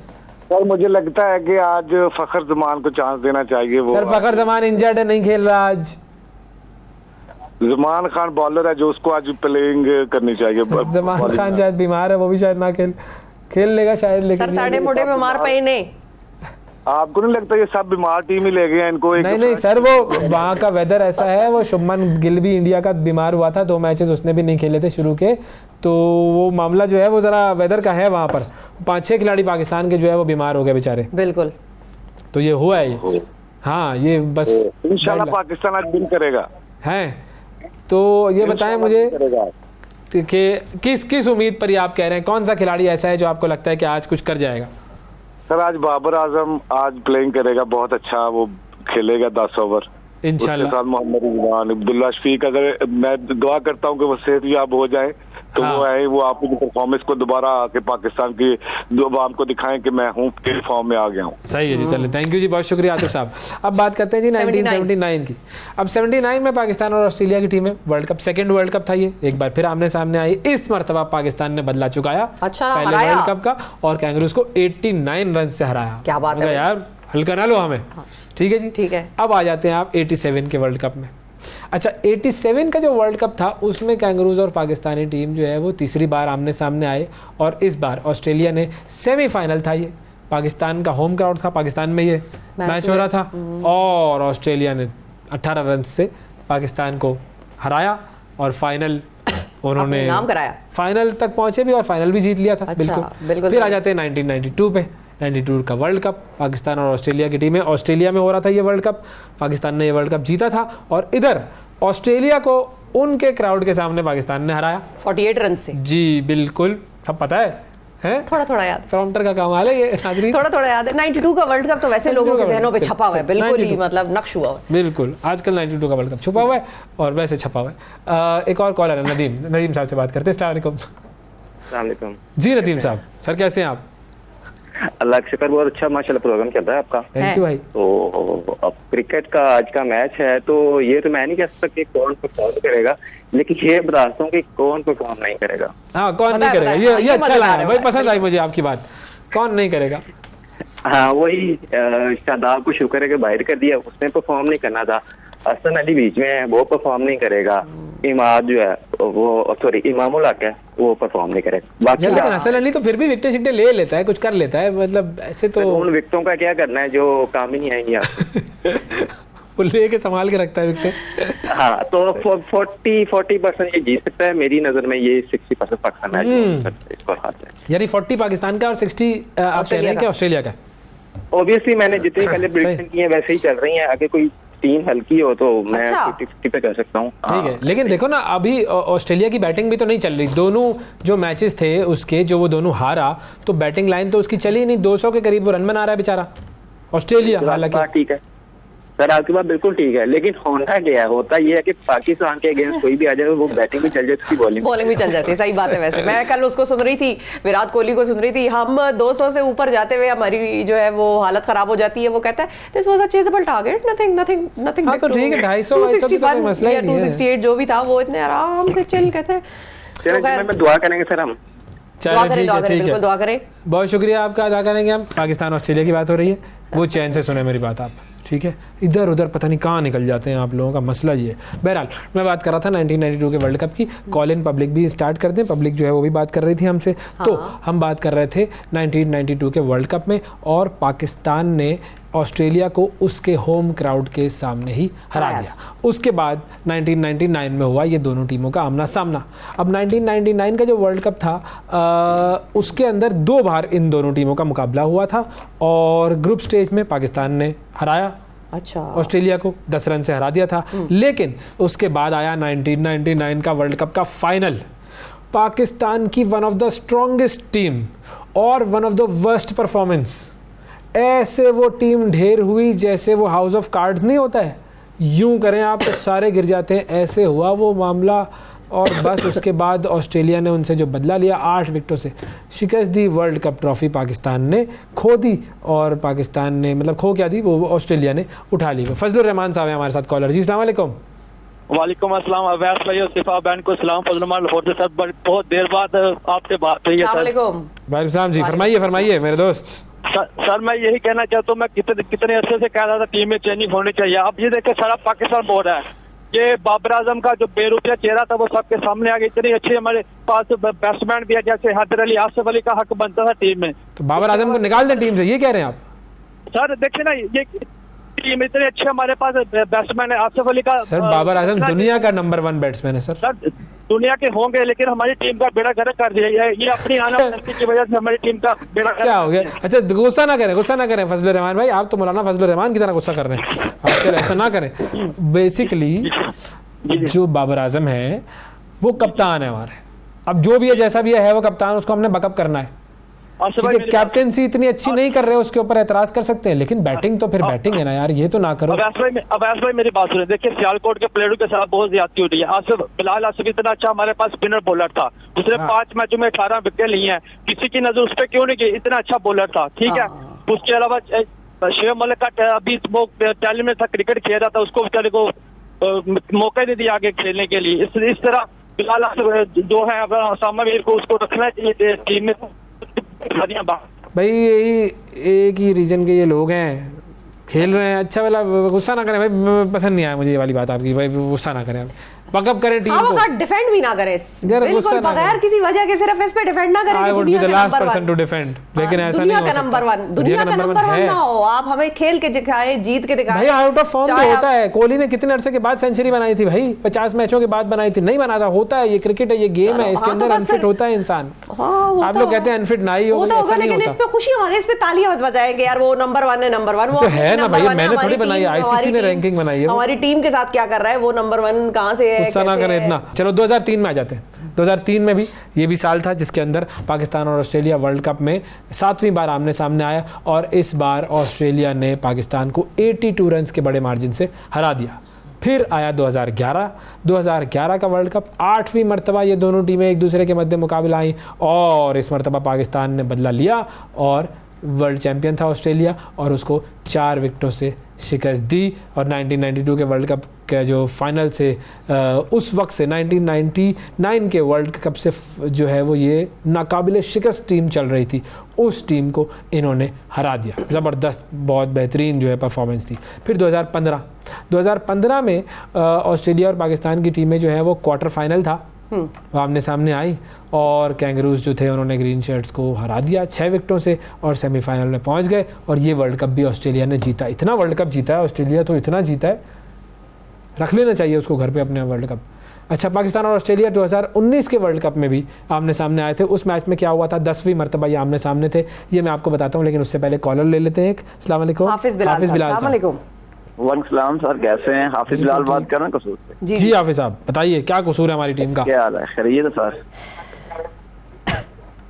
S6: सर मुझे लगता है कि आज फखर जमान को चांस देना चाहिए। वो
S2: सर फखर जमान इंजर्ड है, नहीं खेल रहा आज।
S6: जमान खान बॉलर है जो उसको आज प्लेइंग करनी चाहिए।
S2: जमान खान शायद बीमार है, वो भी शायद ना खेल लेगा शायद, लेकिन
S1: सर साढ़े मोटे में मार पाए नहीं।
S6: आपको नहीं लगता ये सब बीमार टीम ही ले गए हैं इनको?
S2: नहीं सर, वो वहाँ का वेदर ऐसा है, वो शुभमन गिल भी इंडिया का बीमार हुआ था, 2 मैचेस उसने भी नहीं खेले थे शुरू के, तो वो मामला जो है वो जरा वेदर का है वहाँ पर। 5-6 खिलाड़ी पाकिस्तान के जो है वो बीमार हो गए बेचारे,
S1: बिल्कुल,
S2: तो ये हुआ है ये। हाँ, ये बस
S6: इंशाल्लाह पाकिस्तान आज विन करेगा
S2: है। तो ये बताएं मुझे कि किस उम्मीद पर ये आप कह रहे हैं, कौन सा खिलाड़ी ऐसा है जो आपको लगता है कि आज कुछ कर जाएगा?
S6: सर आज बाबर आजम आज प्लेइंग करेगा, बहुत अच्छा वो खेलेगा 10 ओवर
S2: इंशाल्लाह।
S6: उसके साथ मोहम्मद रिजवान, अब्दुल्ला शफीक। अगर मैं दुआ करता हूँ कि वो सेहतयाब हो जाए तो
S2: हाँ।
S6: वो है, वो आपकी परफॉर्मेंस को दोबारा आके पाकिस्तान की आवाम को दिखाएं कि मैं हूँ, किस फॉर्म में आ गया हूँ।
S2: सही है जी, चलिए, थैंक यू जी, बहुत शुक्रिया आतिफ साहब। अब बात करते हैं जी 1979 की। अब 79 में पाकिस्तान और ऑस्ट्रेलिया की टीमें world cup, second world cup था ये, एक बार फिर आमने सामने आई। इस मरतबा पाकिस्तान ने बदला चुकाया
S1: अच्छा,
S2: पहले
S1: हराया।
S2: वर्ल्ड कप का, और कैंगरूज को 89 रन से हराया।
S1: क्या बात है
S2: यार, हल्का ना लो हमें, ठीक है जी,
S1: ठीक है।
S2: अब आ जाते हैं आप 87 के वर्ल्ड कप में। अच्छा, 87 का जो वर्ल्ड कप था उसमें कैंगरूज और पाकिस्तानी टीम जो है वो तीसरी बार आमने सामने आए, और इस बार ऑस्ट्रेलिया ने सेमीफाइनल था ये, पाकिस्तान का होम ग्राउंड था, पाकिस्तान में ये मैच हो रहा था, और ऑस्ट्रेलिया ने 18 रन से पाकिस्तान को हराया, और फाइनल उन्होंने
S1: नाम कराया,
S2: फाइनल तक पहुंचे भी और फाइनल भी जीत लिया था।
S1: अच्छा, बिल्कुल।
S2: फिर आ जाते हैं 1992 पे, 92 का वर्ल्ड कप, पाकिस्तान और ऑस्ट्रेलिया की टीमें, ऑस्ट्रेलिया में हो रहा था ये वर्ल्ड कप, पाकिस्तान ने ये वर्ल्ड कप जीता था, और इधर ऑस्ट्रेलिया को उनके क्राउड के सामने पाकिस्तान ने हराया
S1: 48 रन से।
S2: जी बिल्कुल, सब पता है
S1: थोड़ा याद,
S2: प्रॉम्प्टर का कमाल है ये नाज़रीन।
S1: थोड़ा याद है। 92 का वर्ल्ड कप तो वैसे लोगों के जहनों पे छपा हुआ है, बिल्कुल ही मतलब नक्श हुआ है।
S2: बिल्कुल, आजकल 92 का वर्ल्ड कप छुपा हुआ है और वैसे छपा हुआ है। एक और कॉलर है, नदीम साहब से बात करते हैं। अस्सलाम वालेकुम। जी नदीम साहब, सर कैसे हैं आप?
S7: अल्लाह का शुक्र, बहुत अच्छा माशाल्लाह प्रोग्राम चल रहा है आपका।
S2: थैंक यू भाई।
S7: तो अब क्रिकेट का आज का मैच है, तो ये तो मैं नहीं कह सकता कौन परफॉर्म करेगा, लेकिन ये बता सकता हूँ कि कौन परफॉर्म नहीं करेगा।
S2: हाँ, कौन नहीं करेगा, ये अच्छा लगा भाई, पसंद आई मुझे आपकी बात, कौन नहीं करेगा।
S7: हाँ, वही शादाब को शुक्र है कि बाहर कर दिया, उसने परफॉर्म नहीं करना था। हसन अली बीच में है, वो परफॉर्म नहीं करेगा। इमाद जो है वो सॉरी इमामुल हक है, वो परफॉर्म नहीं करेगा। बाकी
S2: लेकिन हसन अली तो फिर भी विकेट शिकटे ले लेता है, कुछ कर लेता है, मतलब ऐसे तो
S7: उन विकेटों का क्या करना है जो काम ही नहीं आएंगे आप।
S2: वो लेके संभाल के रखता है विकेट।
S7: हाँ, तो 40% ये जीत सकता है मेरी नजर में। ये 60% पाकिस्तान मैच इसको हारता है।
S2: यानी 40 पाकिस्तान का और 60 ऑस्ट्रेलिया का।
S7: ऑब्वियसली मैंने जितनी पहले प्रेडिक्शन की है वैसे ही चल रही है। अगर कोई टीम हल्की हो तो मैं 50-50 पे कर सकता हूँ।
S2: ठीक है, लेकिन देखो ना अभी ऑस्ट्रेलिया की बैटिंग भी तो नहीं चल रही। दोनों जो मैचेस थे उसके जो वो दोनों हारा, तो बैटिंग लाइन तो उसकी चली नहीं। 200 के करीब वो रन बना रहा है बेचारा ऑस्ट्रेलिया। हालांकि
S7: ठीक है सर, आपकी बात बिल्कुल ठीक है, लेकिन होना क्या है, होता ये है कि पाकिस्तान के अगेंस्ट कोई भी आ जाए वो बैटिंग भी चल जाए, उसकी बॉलिंग
S1: भी चल जाती है। सही बात है। वैसे मैं कल उसको सुन रही थी, विराट कोहली को सुन रही थी, हम 200 से ऊपर जाते हुए हमारी जो है वो हालत खराब हो जाती है। वो कहता है this was a chasable target, nothing.
S2: हाँ तो ठीक है, 261 मसला ही नहीं है।
S1: 268 जो भी था वो इतने आराम से चिल कहते हैं।
S7: में दुआ करेंगे सर हम।
S2: चलो ठीक है,
S1: बिल्कुल दुआ करें।
S2: बहुत शुक्रिया आपका अदा करेंगे हम। पाकिस्तान ऑस्ट्रेलिया की बात हो रही है, वो चैन से सुने मेरी बात आप, ठीक है। इधर उधर पता नहीं कहाँ निकल जाते हैं आप लोगों का मसला ये है। बहरहाल मैं बात कर रहा था 1992 के वर्ल्ड कप की। कॉल इन पब्लिक भी स्टार्ट कर दें, पब्लिक जो है वो भी बात कर रही थी हमसे। तो हम बात कर रहे थे 1992 के वर्ल्ड कप में, और पाकिस्तान ने ऑस्ट्रेलिया को उसके होम क्राउड के सामने ही हरा दिया। उसके बाद 1999 में हुआ ये दोनों टीमों का आमना सामना। अब 1999 का जो वर्ल्ड कप था उसके अंदर 2 बार इन दोनों टीमों का मुकाबला हुआ था, और ग्रुप स्टेज में पाकिस्तान ने हराया ऑस्ट्रेलिया को, 10 रन से हरा दिया था। लेकिन उसके बाद आया 1999 का वर्ल्ड कप का फाइनल। पाकिस्तान की one of the strongest team और one of the worst performance. ऐसे वो टीम ढेर हुई जैसे वो हाउस ऑफ कार्ड्स नहीं होता है, यूं करें आप तो सारे गिर जाते हैं, ऐसे हुआ वो मामला। और बस उसके बाद ऑस्ट्रेलिया ने उनसे जो बदला लिया, 8 विकेटों से शिकस्त दी। वर्ल्ड कप ट्रॉफी पाकिस्तान ने खो दी, और पाकिस्तान ने मतलब खो क्या दी, वो ऑस्ट्रेलिया ने उठा ली। फजलुर रहमान साहब हैं हमारे साथ कॉलर। जी अस्सलाम वालेकुम।
S8: वालेकुम अस्सलाम। अवैस भाई और सिफा बहन को सलाम। फजलुर लाहौर से सर, बहुत देर बाद आपसे बात हुई है सर।
S2: वालेकुम सलाम जी, फरमाइए मेरे दोस्त।
S8: सर मैं यही कहना चाहता हूँ, मैं कितने अरसे से कह रहा था टीम में चेंजिंग होनी चाहिए। अब ये देखे सारा पाकिस्तान बोल रहा है, ये बाबर आजम का जो बेरुपया चेहरा था वो सबके सामने आ गया। इतनी अच्छी हमारे पास बैट्समैन भी है, जैसे हैदर अली, आसिफ अली का हक बनता था टीम में।
S2: तो बाबर आजम को निकाल दें टीम से, ये कह रहे हैं आप?
S8: सर देखिए ना, ये टीम इतने अच्छे हमारे पास बैट्समैन है। आसिफ अली का
S2: सर, बाबर आजम दुनिया का नंबर 1 बैट्समैन है सर।
S8: दुनिया के होंगे, लेकिन हमारी टीम का बेड़ा गर्क कर दिया है। ये अपनी आनाकानी की वजह से हमारी टीम का बेड़ा
S2: क्या हो गया? अच्छा गुस्सा ना करें फजलुर रहमान भाई, आप तो मौलाना फजलुर रहमान की तरह गुस्सा कर रहे हैं। आप ऐसा ना करें। बेसिकली जो बाबर आजम है वो कप्तान है हमारे। अब जो भी है जैसा भी है वो कप्तान, उसको हमने बकअप करना है। कैप्टेंसी इतनी अच्छी नहीं कर रहे हो, उसके ऊपर एतराज कर सकते हैं, लेकिन बैटिंग तो फिर बैटिंग है ना यार, ये तो ना करो।
S8: अवैस भाई मेरी बात सुनिए, देखिए सियालकोट के प्लेयरों के साथ बहुत ज्यादती हो रही है। बिलाल आसिफ इतना अच्छा हमारे पास स्पिनर बॉलर था, दूसरे 5 मैचों में 18 विकेट ली है। किसी की नजर उस पर क्यों नहीं गई? इतना अच्छा बॉलर था, ठीक है। उसके अलावा शेख मलिक का अभी टैलेंट में था, क्रिकेट खेल रहा था, उसको बेचारे को मौका नहीं दिया आगे खेलने के लिए। इस तरह बिलाल आसिफ जो है, सामा मीर को उसको रखना चाहिए टीम में।
S2: भाई यही एक ही रीजन के ये लोग हैं, खेल रहे हैं अच्छा वाला। गुस्सा ना करें भाई, पसंद नहीं आया मुझे ये वाली बात आपकी भाई, गुस्सा ना करें, बकअप करें टीम को,
S1: डिफेंड भी ना करें बिल्कुल बगैर किसी वजह के, सिर्फ इस पे डिफेंड ना करें।
S2: I would be the last person to defend, लेकिन ऐसा नहीं हो सकता।
S1: दुनिया का नंबर 1 ना हो, आप हमें खेल के दिखाए, जीत के दिखाए।
S2: भाई आउट ऑफ फॉर्म तो होता है। कोहली ने कितने अरसे के बाद सेंचुरी बनाई थी भाई, 50 मैचों के बाद बनाई थी, नहीं बनाता, होता है, ये क्रिकेट है, ये गेम है, इसके अंदर अनफिट होता है इंसान। आप लोग कहते हैं अनफिट ना ही होगा,
S1: लेकिन इस पे खुशी होती है, इस पे तालियां मत बजाएंगे यार, वो नंबर 1 है, नंबर 1 वो
S2: है ना भाई, मैंने थोड़ी बनाई, आईसीसी ने रैंकिंग बनाई है।
S1: हमारी टीम के साथ क्या कर रहा है, वो नंबर 1 कहां से है,
S2: गुस्सा ना करें इतना। चलो 2003 में आ जाते हैं। 2003 में भी ये भी साल था जिसके अंदर पाकिस्तान और ऑस्ट्रेलिया वर्ल्ड कप में 7वीं बार आमने सामने आया, और इस बार ऑस्ट्रेलिया ने पाकिस्तान को 82 रन के बड़े मार्जिन से हरा दिया। फिर आया 2011 का वर्ल्ड कप, 8वीं मरतबा ये दोनों टीमें एक दूसरे के मध्य मुकाबला आई, और इस मरतबा पाकिस्तान ने बदला लिया और वर्ल्ड चैंपियन था ऑस्ट्रेलिया, और उसको 4 विकेटों से शिकस्त दी। और 1992 के वर्ल्ड कप का जो फाइनल से उस वक्त से 1999 के वर्ल्ड कप से जो है वो ये नाकाबिले शिकस्त टीम चल रही थी, उस टीम को इन्होंने हरा दिया। ज़बरदस्त, बहुत बेहतरीन जो है परफॉर्मेंस थी। फिर 2015 में ऑस्ट्रेलिया और पाकिस्तान की टीमें जो है वो क्वार्टर फाइनल था, वो आमने सामने आई और कैंगरूज जो थे उन्होंने ग्रीन शर्ट्स को हरा दिया 6 विकेटों से और सेमीफाइनल में पहुंच गए। और ये वर्ल्ड कप भी ऑस्ट्रेलिया ने जीता। इतना वर्ल्ड कप जीता है ऑस्ट्रेलिया, तो इतना जीता है, रख लेना चाहिए उसको घर पे अपने वर्ल्ड कप। अच्छा, पाकिस्तान और ऑस्ट्रेलिया 2019 के वर्ल्ड कप में भी आमने सामने आए थे। उस मैच में क्या हुआ था, 10वीं मरतबा ये आमने सामने थे, ये मैं आपको बताता हूँ, लेकिन उससे पहले कॉलर ले लेते हैं एक। अस्सलाम वालेकुम।
S1: हाफिज बिलाल साहब।
S9: वालेकुम सर, कैसे हैं? हाफिज बिलाल बात कर रहे हैं कसूर से।
S2: जी हाफिज साहब, बताइए क्या कसूर है हमारी टीम का?
S9: क्या हाल है? खैरियत है सर?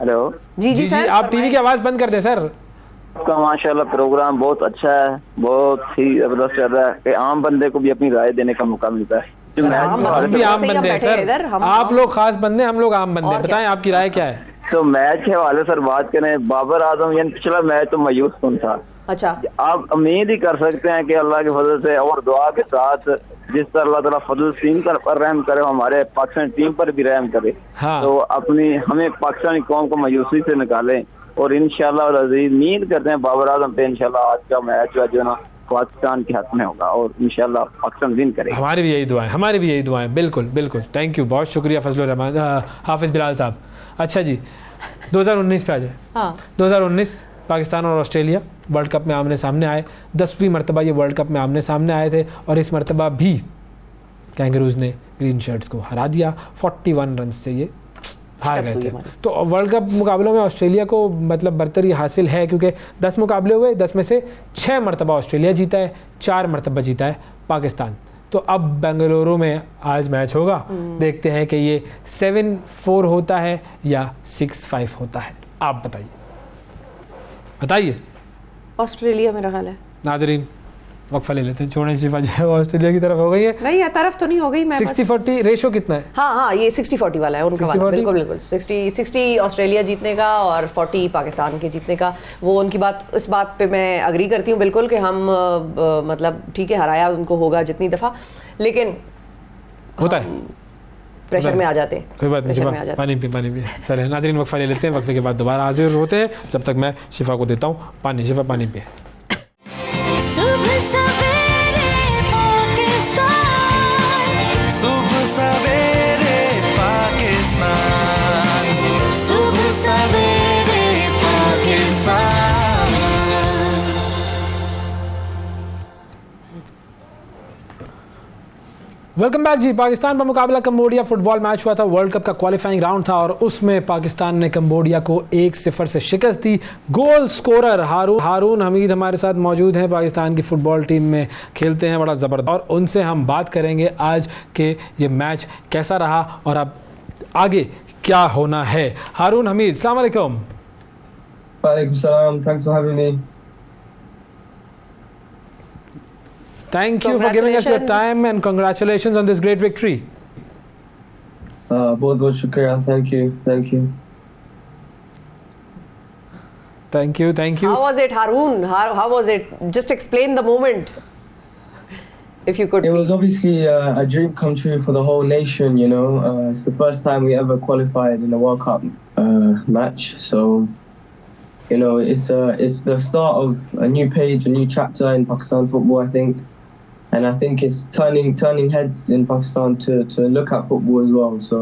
S9: हेलो
S2: जी, आप टीवी की आवाज बंद कर दें सर।
S9: आपका माशाल्लाह प्रोग्राम बहुत अच्छा है, बहुत ही जबरदस्त चल रहा है कि आम बंदे को भी अपनी राय देने का मौका मिलता है।
S2: हम भी आम बंदे हैं सर, आप लोग खास बंदे, हम लोग आम बंदे। बताएं आपकी राय क्या है?
S9: तो मैच के हवाले सर बात करें, बाबर आजम यानी पिछला मैच तो मायूस कौन था।
S1: अच्छा,
S9: आप उम्मीद ही कर सकते हैं कि अल्लाह के फजल से और दुआ के साथ जिस तरह अल्लाह ताला फजल टीम पर रहम करे, हमारे पाकिस्तान टीम पर भी रहम करे।
S2: हाँ।
S9: तो अपनी हमें पाकिस्तानी कौम को मायूसी से निकालें और इंशाल्लाह अज़ीज़ उम्मीद करते हैं बाबर आजम पे इंशाल्लाह आज का मैच जो ना पाकिस्तान के हाथ में होगा और इंशाल्लाह पाकिस्तान विन करेगा।
S2: हमारी भी यही दुआएं, बिल्कुल। थैंक यू, बहुत शुक्रिया फजलुर रहमान, हाफिज बिलाल साहब। अच्छा जी, 2019 पे आ जाए।
S1: हाँ।
S2: 2019 पाकिस्तान और ऑस्ट्रेलिया वर्ल्ड कप में आमने सामने आए, 10वीं मरतबा ये वर्ल्ड कप में आमने सामने आए थे और इस मरतबा भी कैंगरूज ने ग्रीन शर्ट्स को हरा दिया। 41 रन से ये हार गए थे। तो वर्ल्ड कप मुकाबलों में ऑस्ट्रेलिया को मतलब बरतरी हासिल है, क्योंकि 10 मुकाबले हुए, 10 में से 6 मरतबा ऑस्ट्रेलिया जीता है, 4 मरतबा जीता है पाकिस्तान। तो अब बेंगलुरु में आज मैच होगा, देखते हैं कि ये 7-4 होता है या 6-5 होता है। आप बताइए। ऑस्ट्रेलिया मेरा ख्याल है। नाजरीन वक्फा ले लेते हैं, छोड़ें, शिफा जो है ऑस्ट्रेलिया की तरफ हो गई है।
S1: नहीं, तरफ तो नहीं हो गई, मैं
S2: 60-40 रेशो कितना है?
S1: हाँ, ये 60-40 वाला है उनका वाला, बिल्कुल 60 ऑस्ट्रेलिया जीतने का और 40 पाकिस्तान के जीतने का। वो उनकी बात, इस बात पे मैं अग्री करती हूँ बिल्कुल कि हम मतलब ठीक है, हराया उनको होगा जितनी दफा, लेकिन
S2: होता है,
S1: प्रेशर में आ जाते हैं।
S2: कोई बात नहीं, पानी पी। चले नाज़रीन, वक्फा ले लेते हैं, वक्फे के बाद दोबारा हाजिर होते हैं। जब तक मैं शिफा को देता हूँ पानी। शिफा पानी पिए।
S4: सुबह सवेरे पाकिस्तान,
S10: सुबह सवेरे पाकिस्तान,
S4: सुबह सवेरे पाकिस्तान।
S2: वेलकम बैक जी। पाकिस्तान का मुकाबला कंबोडिया फुटबॉल मैच हुआ था, वर्ल्ड कप का क्वालिफाइंग राउंड था और उसमें पाकिस्तान ने कंबोडिया को 1-0 से शिकस्त दी। गोल स्कोरर हारून हमीद हमारे साथ मौजूद हैं, पाकिस्तान की फुटबॉल टीम में खेलते हैं, बड़ा ज़बरदस्त, और उनसे हम बात करेंगे आज के ये मैच कैसा रहा और अब आगे क्या होना है। हारून हमीद, अस्सलाम वालेकुम।
S11: वालेकुम सलाम, thanks for having me.
S2: Thank you for giving us your time and congratulations on this great victory.
S11: बहुत शुक्रिया, thank you.
S2: Thank you.
S1: How was it, Haroon? How was it? Just explain the moment, if you could.
S11: It was obviously a dream come true for the whole nation, you know. It's the first time we ever qualified in a World Cup match, so you know it's the start of a new page, a new chapter in Pakistan football, I think. And I think it's turning heads in Pakistan to look at football as well. So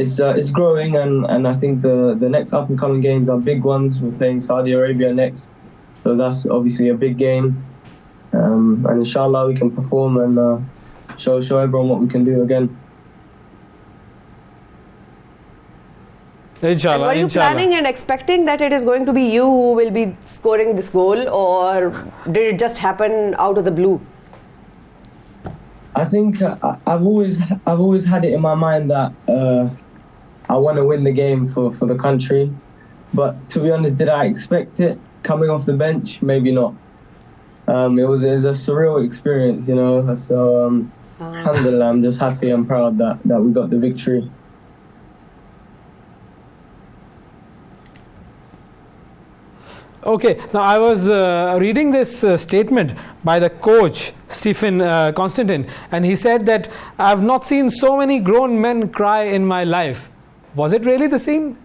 S11: it's growing, and I think the next up and coming games are big ones. We're playing Saudi Arabia next, so that's obviously a big game. And inshallah we can perform and show everyone what we can do again.
S2: Inshallah.
S1: Were you planning and expecting that it is going to be you who will be scoring this goal, or did it just happen out of the blue?
S11: I think I've always had it in my mind that I want to win the game for the country, but to be honest, did I expect it coming off the bench? Maybe not. It was a surreal experience, you know. So alhamdulillah, I'm just happy and proud that we got the victory.
S2: Okay, now I was reading this statement by the coach Stephen Constantine, and he said that I've not seen so many grown men cry in my life. Was it really the scene?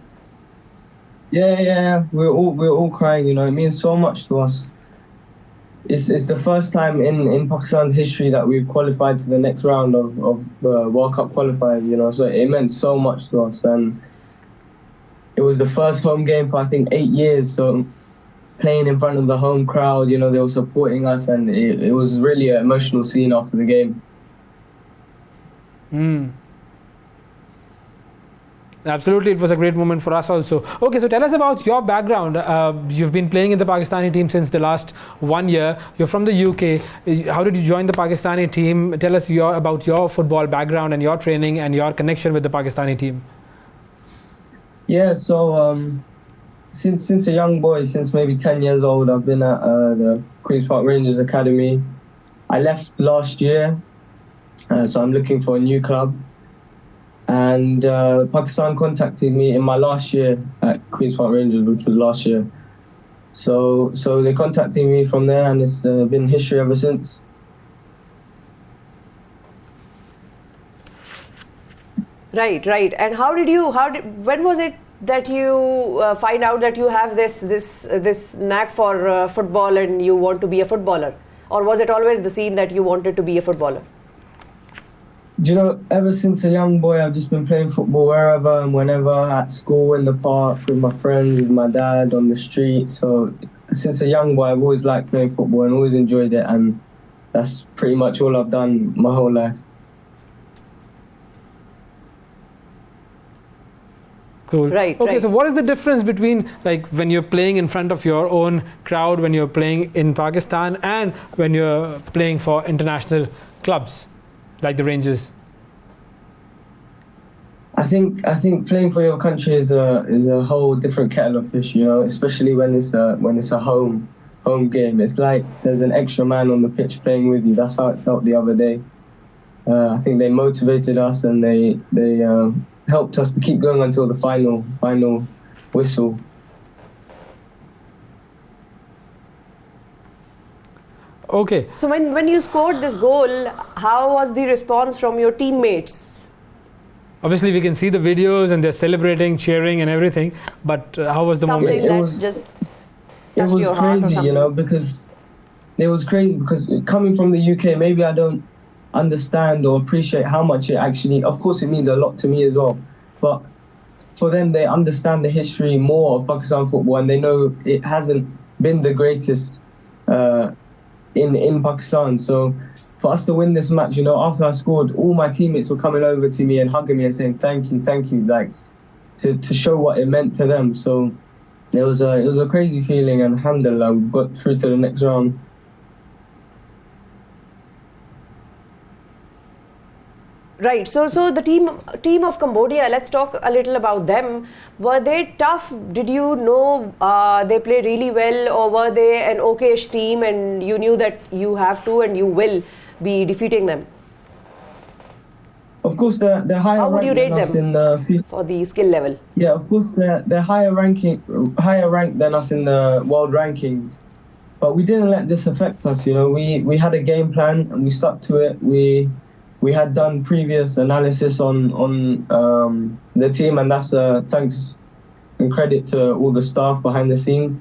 S11: Yeah. We're all crying. You know, it means so much to us. It's the first time in Pakistan's history that we've qualified to the next round of the World Cup qualifier. You know, so it meant so much to us, and it was the first home game for I think 8 years. So playing in front of the home crowd, you know, they were supporting us, and it was really an emotional scene after the game.
S2: Absolutely, it was a great moment for us also. Okay, so tell us about your background. You've been playing in the Pakistani team since the last 1 year. You're from the UK. How did you join the Pakistani team? Tell us about your football background and your training and your connection with the Pakistani team.
S11: Yeah, so since a young boy, since maybe 10 years old, I've been at the Queen's Park Rangers Academy. I left last year, so I'm looking for a new club. And Pakistan contacted me in my last year at Queen's Park Rangers, which was last year. So they contacted me from there, and it's been history ever since.
S1: Right. And when was it that you find out that you have this knack for football and you want to be a footballer? Or was it always the scene that you wanted to be a footballer?
S11: Do you know, ever since a young boy, I've just been playing football wherever and whenever, at school, in the park, with my friends, with my dad, on the street. So since a young boy, I've always liked playing football and always enjoyed it, and that's pretty much all I've done my whole life.
S2: Cool.
S1: Right.
S2: Okay, so what is the difference between like when you're playing in front of your own crowd, when you're playing in Pakistan, and when you're playing for international clubs like the Rangers?
S11: I think playing for your country is a whole different kettle of fish, you know, especially when it's a home game. It's like there's an extra man on the pitch playing with you. That's how it felt the other day. I think they motivated us, and they helped us to keep going until the final whistle.
S2: Okay.
S1: So when you scored this goal, how was the response from your teammates?
S2: Obviously, we can see the videos and they're celebrating, cheering, and everything. But how was the moment?
S1: Something that just touched your heart or
S11: crazy,
S1: something?
S11: you know, because it was crazy. Because coming from the UK, maybe I don't understand or appreciate how much it actually. Of course, it means a lot to me as well. But for them, they understand the history more of Pakistan football, and they know it hasn't been the greatest in Pakistan. So for us to win this match, you know, after I scored, all my teammates were coming over to me and hugging me and saying thank you, like to show what it meant to them. So it was a crazy feeling, and alhamdulillah, we got through to the next round.
S1: Right. So the team of Cambodia. Let's talk a little about them. Were they tough? Did you know they play really well, or were they an okayish team, and you knew that you have to and you will be defeating them?
S11: Of course, they're higher.
S1: How would you rate them for the skill level?
S11: Yeah, of course, they're higher ranked than us in the world ranking. But we didn't let this affect us. You know, we had a game plan and we stuck to it. We had done previous analysis on the team, and that's thanks and credit to all the staff behind the scenes.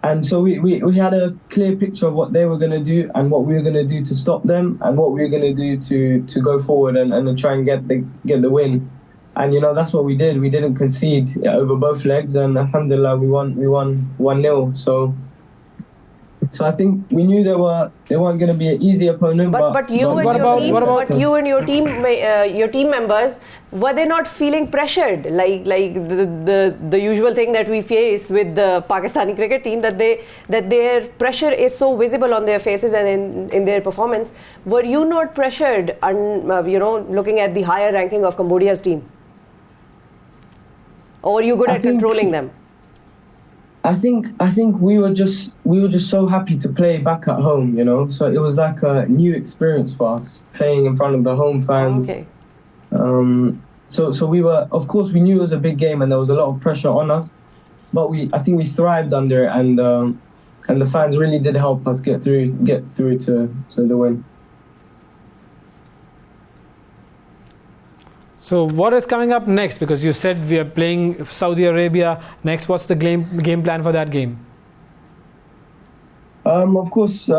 S11: And so we had a clear picture of what they were going to do and what we were going to do to stop them and what we were going to do to go forward and try and get the win. And, you know, that's what we did. We didn't concede over both legs, and alhamdulillah, we won 1-0. So I think we knew they weren't going to be an easy opponent.
S1: But you and your team members, were they not feeling pressured like the usual thing that we face with the Pakistani cricket team, that their pressure is so visible on their faces and in their performance? Were you not pressured, looking at the higher ranking of Cambodia's team, or were you good at controlling them?
S11: I think we were just so happy to play back at home, you know. So it was like a new experience for us, playing in front of the home fans.
S1: Okay.
S11: So we were, of course, we knew it was a big game and there was a lot of pressure on us. but I think we thrived under it, and the fans really did help us get through to the win.
S2: So what is coming up next? Because you said we are playing Saudi Arabia next. What's the game plan for that game?
S11: Of course,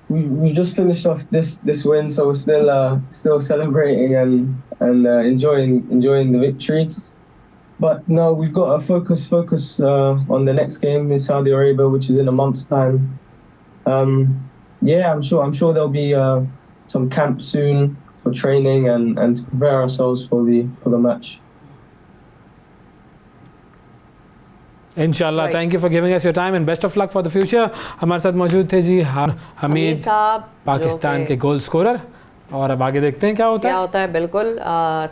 S11: we just finished off this win, so we're still celebrating and enjoying the victory. But no, we've got to focus on the next game in Saudi Arabia, which is in a month's time. Yeah, I'm sure there'll be some camp soon for training and to prepare ourselves for the match.
S2: इंशाल्लाह. Thank you for giving us your time and best of luck for the future. हमारे साथ मौजूद थे जी हमीद
S1: साहब,
S2: पाकिस्तान के goal scorer. और अब आगे देखते हैं क्या होता है.
S1: बिल्कुल.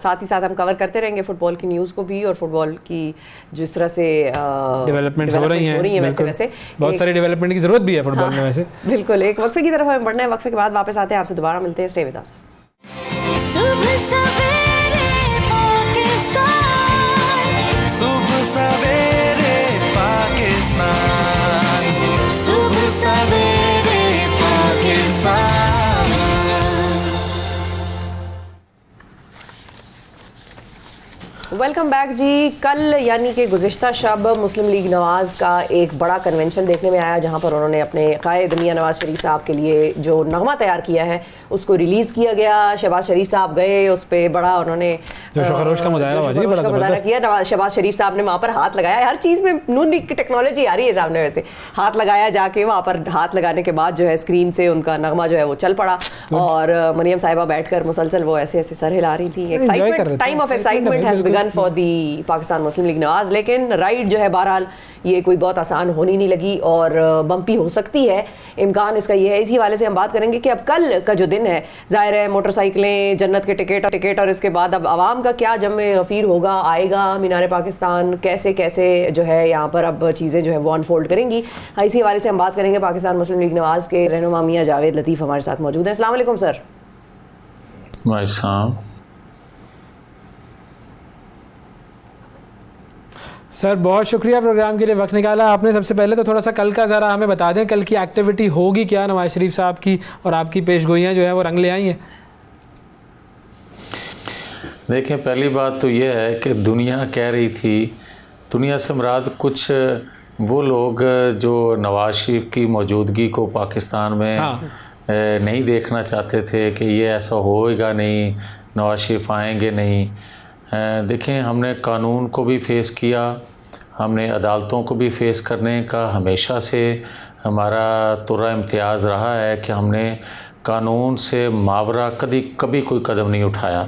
S1: साथ ही साथ हम कवर करते रहेंगे फुटबॉल की न्यूज़ को भी और फुटबॉल की जिस तरह से
S2: डेवलपमेंट्स हो रही हैं.
S1: वैसे
S2: बहुत सारी डेवलपमेंट की जरूरत भी है फुटबॉल में वैसे.
S1: बिल्कुल. एक वक्फे की तरफ हमें बढ़ना है. वक्फे के बाद वापस आते हैं, आपसे दोबारा मिलते हैं. Stay with us.
S4: सुबह सवेरे पाकिस्तान,
S10: सुबह सवेरे पाकिस्तान,
S4: सुबह सवेरे पाकिस्तान.
S1: वेलकम बैक जी. कल यानी कि गुज़िश्ता शब मुस्लिम लीग नवाज़ का एक बड़ा कन्वेंशन देखने में आया, जहां पर उन्होंने अपने कायद मियां नवाज शरीफ साहब के लिए जो नगमा तैयार किया है उसको रिलीज़ किया गया. शहबाज शरीफ साहब गए, उस पर बड़ा उन्होंने
S2: जोश का मुजाहरा
S1: किया. शहबाज शरीफ साहब ने वहाँ पर हाथ लगाया. हर चीज़ में नून लीग की टेक्नोलॉजी आ रही है सामने. वैसे हाथ लगाया, जाके वहाँ पर हाथ लगाने के बाद जो है स्क्रीन से उनका नगमा जो है वो चल पड़ा और मरियम साहिबा बैठकर मुसलसल वो ऐसे ऐसे सर हिला रही थी. Excitement, time of excitement has begin for the Pakistan Muslim league Nawaz. लेकिन राइड जो है बहरहाल ये कोई बहुत आसान होनी नहीं लगी और बम्पी हो सकती है. इम्कान इसका ये है. इसी हवाले से हम बात करेंगे कि अब कल का जो दिन है, जाहिर है मोटरसाइकिलें, जन्नत के टिकट और इसके बाद अब आवाम का क्या जम गफीर होगा, आएगा मीनार पाकिस्तान, कैसे कैसे जो है यहाँ पर अब चीज़ें जो है वो अनफोल्ड करेंगी. इसी हवाले से हम बात करेंगे. पाकिस्तान मुस्लिम लीग नवाज के रहनुमा मियां जावेद लतीफ़ हमारे साथ मौजूद हैं. अस्सलाम वालेकुम सर.
S2: सर बहुत शुक्रिया प्रोग्राम के लिए वक्त निकाला आपने. सबसे पहले तो थोड़ा सा कल का ज़रा हमें बता दें, कल की एक्टिविटी होगी क्या? नवाज शरीफ साहब की और आपकी पेशगोइयाँ जो है वो रंग ले आई हैं.
S12: देखें, पहली बात तो ये है कि दुनिया कह रही थी, दुनिया से मुराद कुछ वो लोग जो नवाज शरीफ की मौजूदगी को पाकिस्तान में नहीं देखना चाहते थे कि ये ऐसा होएगा नहीं, नवाज शरीफ आएंगे नहीं. देखें, हमने कानून को भी फेस किया, हमने अदालतों को भी फेस करने का हमेशा से हमारा तुर्रा इम्तियाज़ रहा है कि हमने कानून से मावरा कभी कोई कदम नहीं उठाया.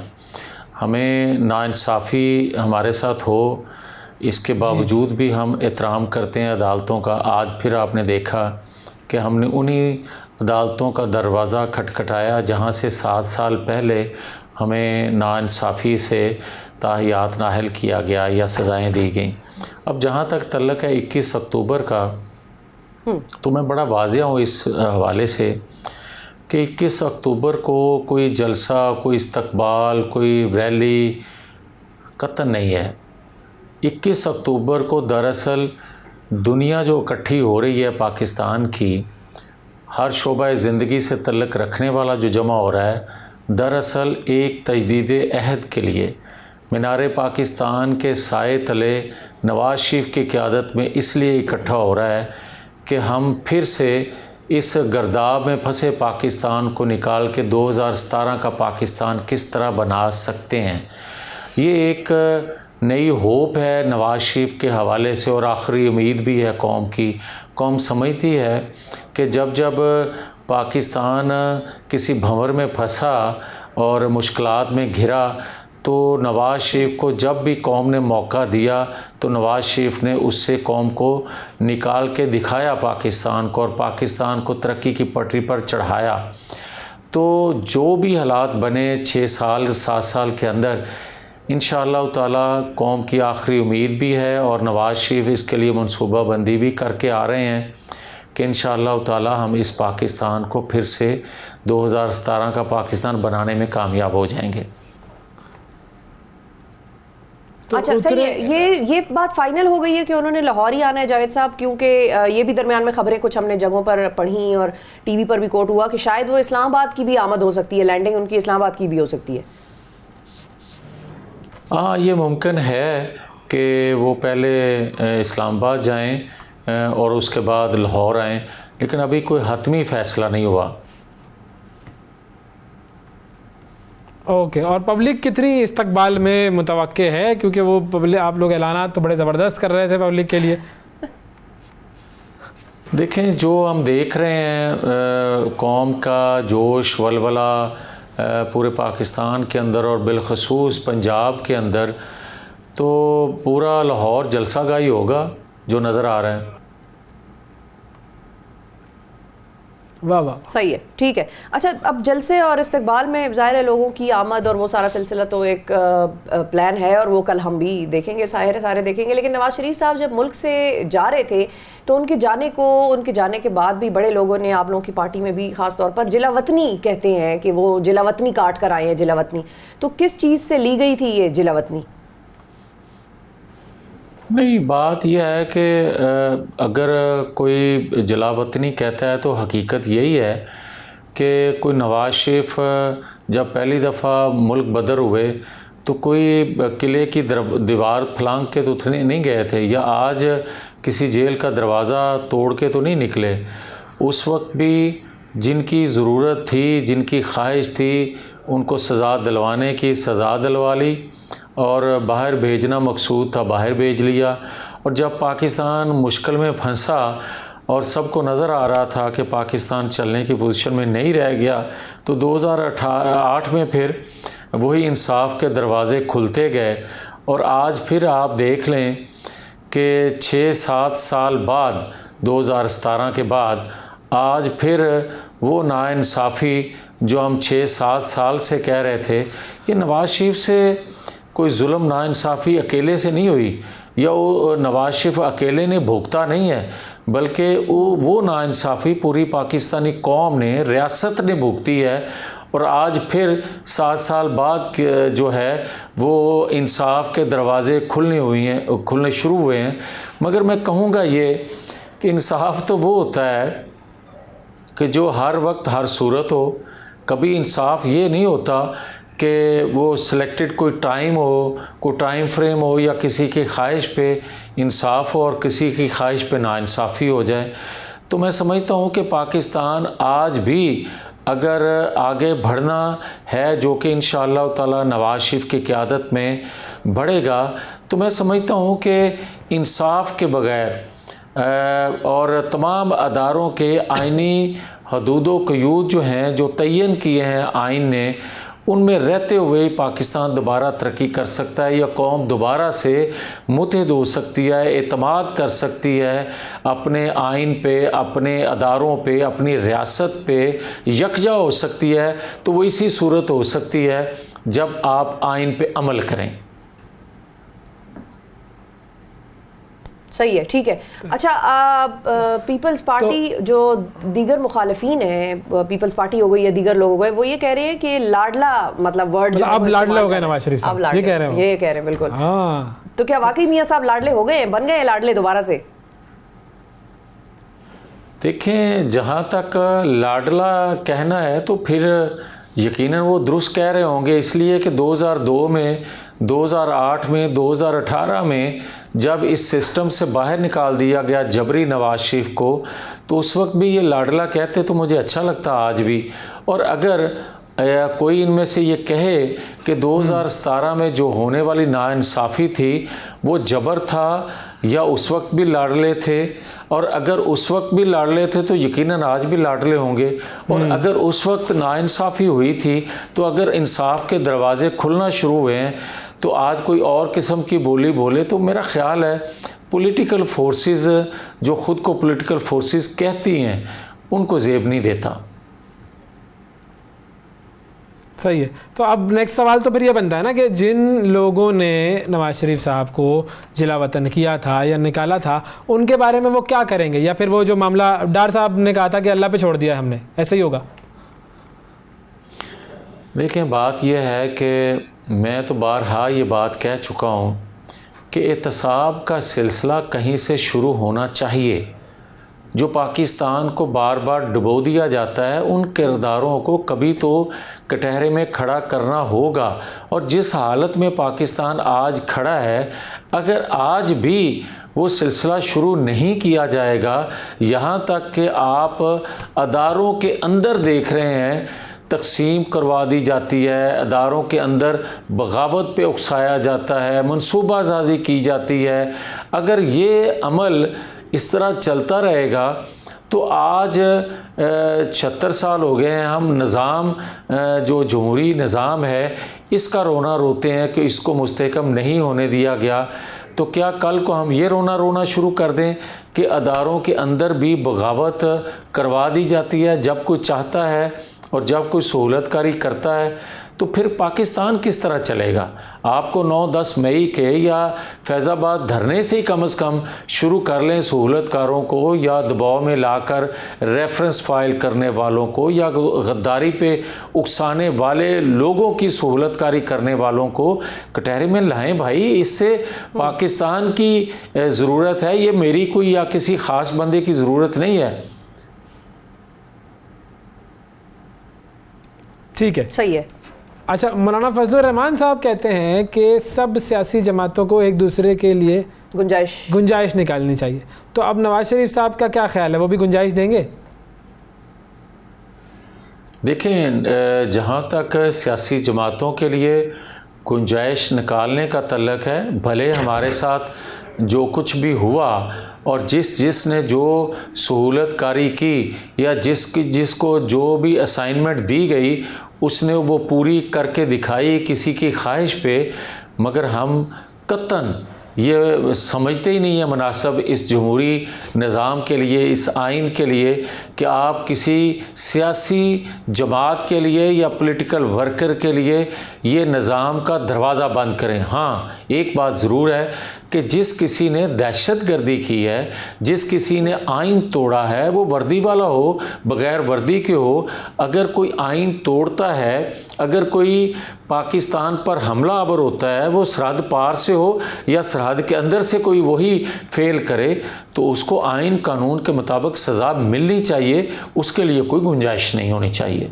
S12: हमें नाइंसाफ़ी हमारे साथ हो, इसके बावजूद भी हम एहतराम करते हैं अदालतों का. आज फिर आपने देखा कि हमने उन्हीं अदालतों का दरवाज़ा खटखटाया जहाँ से 7 साल पहले हमें नाइंसाफ़ी से ताहियात नाहल किया गया या सज़ाएं दी गई. अब जहाँ तक तल्लक है 21 अक्टूबर का, तो मैं बड़ा वाज़िया हूँ इस हवाले से कि 21 अक्टूबर को कोई जलसा, कोई इस्तकबाल, कोई रैली कतई नहीं है. 21 अक्टूबर को दरअसल दुनिया जो इकट्ठी हो रही है पाकिस्तान की, हर शोबा ज़िंदगी से तल्लक रखने वाला जो जमा हो रहा है, दरअसल एक तजदीद अहद के लिए मीनार पाकिस्तान के साए तले नवाज शरीफ की क़यादत में इसलिए इकट्ठा हो रहा है कि हम फिर से इस गर्दाब में फंसे पाकिस्तान को निकाल के 2017 का पाकिस्तान किस तरह बना सकते हैं. ये एक नई होप है नवाज शरीफ के हवाले से और आखिरी उम्मीद भी है कौम की. कौम समझती है कि जब पाकिस्तान किसी भंवर में फंसा और मुश्किलात में घिरा, तो नवाज शरीफ को जब भी कौम ने मौका दिया तो नवाज शरीफ ने उससे कौम को निकाल के दिखाया पाकिस्तान को, और पाकिस्तान को तरक्की की पटरी पर चढ़ाया. तो जो भी हालात बने 6 साल 7 साल के अंदर, इंशाअल्लाह ताला कौम की आखिरी उम्मीद भी है और नवाज शरीफ इसके लिए मनसूबा बंदी भी करके आ रहे हैं कि इंशाअल्लाह ताला हम इस पाकिस्तान को फिर से 2017 का पाकिस्तान बनाने में कामयाब हो जाएंगे.
S2: तो
S1: अच्छा सही है, ये बात फाइनल हो गई है कि उन्होंने लाहौर ही आना है जावेद साहब, क्योंकि ये भी दरमियान में खबरें कुछ हमने जगहों पर पढ़ी और टीवी पर भी कोट हुआ कि शायद वो इस्लामाबाद की भी आमद हो सकती है, लैंडिंग उनकी इस्लामाबाद की भी हो सकती है।
S12: हाँ, ये मुमकिन है कि वो पहले इस्लामाबाद जाएं और उसके बाद लाहौर आएं, लेकिन अभी कोई हतमी फ़ैसला नहीं हुआ।
S2: ओके, और पब्लिक कितनी इस्तकबाल में मुतवक्के है, क्योंकि वो पब्लिक, आप लोग ऐलानात तो बड़े ज़बरदस्त कर रहे थे पब्लिक के लिए।
S12: देखें, जो हम देख रहे हैं कौम का जोश वलवला पूरे पाकिस्तान के अंदर और बिलखसूस पंजाब के अंदर, तो पूरा लाहौर जलसागाही होगा जो नज़र आ रहा है।
S2: वाह वाह,
S1: सही है, ठीक है। अच्छा, अब जलसे और इस्तकबाल में ज़ाहिर है लोगों की आमद और वो सारा सिलसिला तो एक प्लान है और वो कल हम भी देखेंगे, सारे देखेंगे। लेकिन नवाज शरीफ साहब जब मुल्क से जा रहे थे तो उनके जाने के बाद भी बड़े लोगों ने, आप लोगों की पार्टी में भी खास तौर पर जिला वतनी कहते हैं कि वो जिला वतनी काट कर आए हैं, जिला वतनी। तो किस चीज़ से ली गई थी ये जिला वतनी?
S12: नहीं, बात यह है कि अगर कोई जलावतनी कहता है तो हकीकत यही है कि कोई नवाज शरीफ जब पहली दफ़ा मुल्क बदर हुए तो कोई किले की दीवार फलांग के तो नहीं गए थे, या आज किसी जेल का दरवाज़ा तोड़ के तो नहीं निकले। उस वक्त भी जिनकी ज़रूरत थी, जिनकी ख्वाहिश थी, उनको सज़ा दिलवाने की सज़ा दिलवा ली और बाहर भेजना मकसूद था, बाहर भेज लिया। और जब पाकिस्तान मुश्किल में फंसा और सबको नज़र आ रहा था कि पाकिस्तान चलने की पोजीशन में नहीं रह गया, तो 2008 में फिर वही इंसाफ के दरवाज़े खुलते गए। और आज फिर आप देख लें कि 6-7 साल बाद, 2017 के बाद, आज फिर वो नाइंसाफ़ी जो हम 6-7 साल से कह रहे थे, ये नवाज शरीफ से कोई जुल्म नाइंसाफ़ी अकेले से नहीं हुई, या वो नवाज शरीफ अकेले ने भुगता नहीं है, बल्कि वो नाइंसाफ़ी पूरी पाकिस्तानी कौम ने, रियासत ने भुगती है। और आज फिर 7 साल बाद जो है वो इंसाफ के दरवाज़े खुलने शुरू हुए हैं। मगर मैं कहूँगा ये कि इंसाफ तो वो होता है कि जो हर वक्त हर सूरत हो। कभी इंसाफ ये नहीं होता कि वो सिलेक्टेड कोई टाइम हो, कोई टाइम फ्रेम हो, या किसी की ख्वाहिश पे इंसाफ हो और किसी की ख्वाहिश पे नाइंसाफ़ी हो जाए। तो मैं समझता हूँ कि पाकिस्तान आज भी अगर आगे बढ़ना है, जो कि इंशाअल्लाह ताला नवाज शरीफ की क़यादत में बढ़ेगा, तो मैं समझता हूँ कि इंसाफ के बग़ैर और तमाम अदारों के आइनी हदूद क़यूद जो हैं, जो तयन किए हैं आइन ने, उनमें रहते हुए पाकिस्तान दोबारा तरक्की कर सकता है, या कौम दोबारा से मुतहद हो सकती है, एतमाद कर सकती है अपने आइन पे, अपने अदारों पे, अपनी रियासत पे यकजा हो सकती है। तो वो इसी सूरत हो सकती है जब आप आइन पे अमल करें।
S1: सही है, ठीक है। अच्छा, पीपल्स पार्टी जो दीगर मुखालिफिन हैं, पीपल्स पार्टी हो गई या दीगर लोग हो गए, वो ये कह रहे हैं कि लाडला, मतलब वर्ड जो
S2: अब लाडला हो गए नवाज शरीफ साहब, ये कह रहे हैं,
S1: ये कह रहे हैं बिल्कुल।
S2: हाँ,
S1: तो क्या वाकई मियां साहब लाडले हो गए, बन गए लाडले दोबारा से?
S12: देखें, जहाँ तक लाडला कहना है तो फिर यकीनन वो दुरुस्त कह रहे होंगे, इसलिए कि 2002 में, 2008 में, 2018 में जब इस सिस्टम से बाहर निकाल दिया गया जबरी नवाज शरीफ को, तो उस वक्त भी ये लाडला कहते तो मुझे अच्छा लगता आज भी। और अगर कोई इनमें से ये कहे कि 2017 में जो होने वाली नाइंसाफ़ी थी वो जबर था, या उस वक्त भी लाडले थे, और अगर उस वक्त भी लाडले थे तो यकीनन आज भी लाडले होंगे। और अगर उस वक्त नाइंसाफ़ी हुई थी, तो अगर इंसाफ के दरवाज़े खुलना शुरू हुए हैं, तो आज कोई और किस्म की बोली बोले, तो मेरा ख़्याल है पॉलिटिकल फोर्सेस जो ख़ुद को पॉलिटिकल फोर्सेस कहती हैं, उनको ज़ेब नहीं देता।
S2: सही है। तो अब नेक्स्ट सवाल तो फिर ये बनता है ना कि जिन लोगों ने नवाज शरीफ साहब को जिला वतन किया था या निकाला था, उनके बारे में वो क्या करेंगे, या फिर वो जो मामला डार साहब ने कहा था कि अल्लाह पे छोड़ दिया हमने, ऐसे ही होगा?
S12: देखें, बात यह है कि मैं तो बारहा ये बात कह चुका हूँ कि एहतसाब का सिलसिला कहीं से शुरू होना चाहिए। जो पाकिस्तान को बार बार डुबो दिया जाता है, उन किरदारों को कभी तो कटहरे में खड़ा करना होगा। और जिस हालत में पाकिस्तान आज खड़ा है, अगर आज भी वो सिलसिला शुरू नहीं किया जाएगा, यहाँ तक कि आप अदारों के अंदर देख रहे हैं तकसीम करवा दी जाती है, अदारों के अंदर बगावत पे उकसाया जाता है, मनसूबासाजी की जाती है। अगर ये अमल इस तरह चलता रहेगा तो आज 76 साल हो गए हैं हम निज़ाम, जो जमहूरी निज़ाम है, इसका रोना रोते हैं कि इसको मुस्तहकम नहीं होने दिया गया। तो क्या कल को हम ये रोना शुरू कर दें कि अदारों के अंदर भी बगावत करवा दी जाती है जब कोई चाहता है और जब कोई सहूलतकारी करता है? तो फिर पाकिस्तान किस तरह चलेगा? आपको 9-10 मई के या फैज़ाबाद धरने से ही कम से कम शुरू कर लें सहूलतकारों को, या दबाव में लाकर रेफरेंस फाइल करने वालों को, या गद्दारी पे उकसाने वाले लोगों की सहूलतकारी करने वालों को कटहरे में लाएं भाई। इससे पाकिस्तान की ज़रूरत है, ये मेरी कोई या किसी ख़ास बंदे की ज़रूरत नहीं है।
S2: ठीक है,
S1: सही है।
S2: अच्छा, मौलाना फजलुर रहमान साहब कहते हैं कि सब सियासी जमातों को एक दूसरे के लिए गुंजाइश निकालनी चाहिए। तो अब नवाज शरीफ साहब का क्या ख्याल है, वो भी गुंजाइश देंगे?
S12: देखें, जहाँ तक सियासी जमातों के लिए गुंजाइश निकालने का तल्लक है, भले हमारे साथ जो कुछ भी हुआ और जिसने जो सहूलतकारी की या जिसको जो भी असाइनमेंट दी गई उसने वो पूरी करके दिखाई किसी की ख्वाहिश पे, मगर हम कतन ये समझते ही नहीं है मुनासिब इस जमहूरी निज़ाम के लिए, इस आइन के लिए, कि आप किसी सियासी जमात के लिए या पॉलिटिकल वर्कर के लिए ये निज़ाम का दरवाज़ा बंद करें। हाँ, एक बात ज़रूर है कि जिस किसी ने दहशतगर्दी की है, जिस किसी ने आइन तोड़ा है, वो वर्दी वाला हो बग़ैर वर्दी के हो, अगर कोई आइन तोड़ता है, अगर कोई पाकिस्तान पर हमला आवर होता है, वो सरहद पार से हो या सरहद के अंदर से कोई वही फेल करे, तो उसको आइन कानून के मुताबिक सज़ा मिलनी चाहिए, उसके लिए कोई गुंजाइश नहीं होनी चाहिए।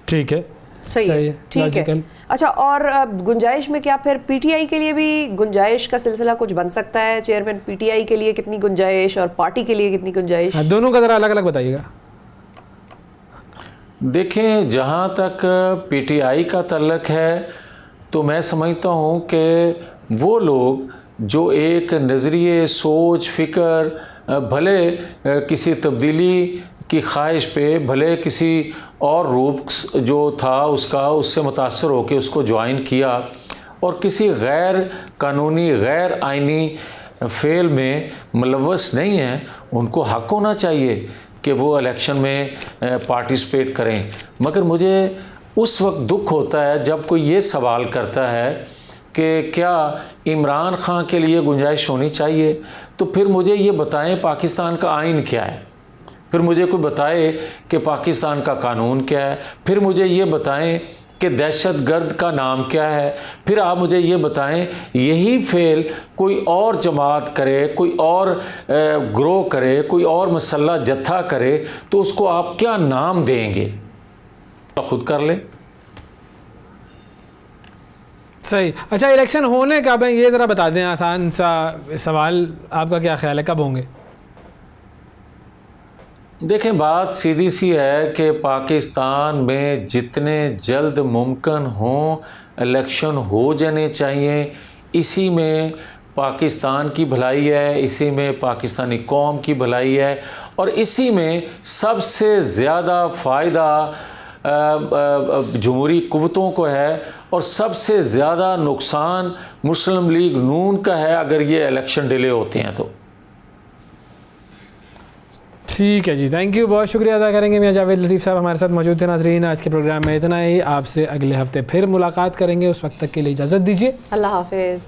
S2: ठीक है,
S1: सही है, ठीक है। अच्छा, और गुंजाइश में क्या फिर पीटीआई के लिए भी गुंजाइश का सिलसिला कुछ बन सकता है? चेयरमैन पीटीआई के लिए कितनी गुंजाइश और पार्टी के लिए कितनी गुंजाइश?
S2: दोनों का जरा अलग अलग बताइएगा।
S12: देखें, जहाँ तक पीटीआई का तल्लक है तो मैं समझता हूँ कि वो लोग जो एक नज़रिए, सोच, फ़िक्र, भले किसी तब्दीली की ख्वाहिश पे, भले किसी और रूप जो था उससे मुतासर होकर उसको ज्वाइन किया और किसी गैर कानूनी, गैर आइनी फ़ेल में मुलव्वस नहीं है, उनको हक़ होना चाहिए कि वो इलेक्शन में पार्टिसिपेट करें। मगर मुझे उस वक्त दुख होता है जब कोई ये सवाल करता है कि क्या इमरान खान के लिए गुंजाइश होनी चाहिए, तो फिर मुझे ये बताएं पाकिस्तान का आइन क्या है, फिर मुझे कोई बताए कि पाकिस्तान का कानून क्या है, फिर मुझे ये बताएं कि दहशतगर्द का नाम क्या है, फिर आप मुझे ये बताएं यही फेल कोई और जमात करे, कोई और ग्रोह करे, कोई और मसल्ला जत्था करे, तो उसको आप क्या नाम देंगे? तो खुद कर ले।
S2: सही। अच्छा, इलेक्शन होने कब है ये ज़रा बता दें, आसान सा सवाल, आपका क्या ख्याल है कब होंगे?
S12: देखें, बात सीधी सी है कि पाकिस्तान में जितने जल्द मुमकिन हों इलेक्शन हो जाने चाहिए। इसी में पाकिस्तान की भलाई है, इसी में पाकिस्तानी कौम की भलाई है और इसी में सबसे ज़्यादा फ़ायदा जमहूरी कुव्वतों को है और सबसे ज़्यादा नुकसान मुस्लिम लीग नून का है अगर ये इलेक्शन डिले होते हैं तो।
S2: ठीक है जी, थैंक यू, बहुत शुक्रिया अदा करेंगे। मियां जावेद लतीफ़ साहब हमारे साथ मौजूद थे। नाज़रीन, आज के प्रोग्राम में इतना ही। आपसे अगले हफ्ते फिर मुलाकात करेंगे, उस वक्त तक के लिए इजाज़त दीजिए।
S1: अल्लाह हाफिज़।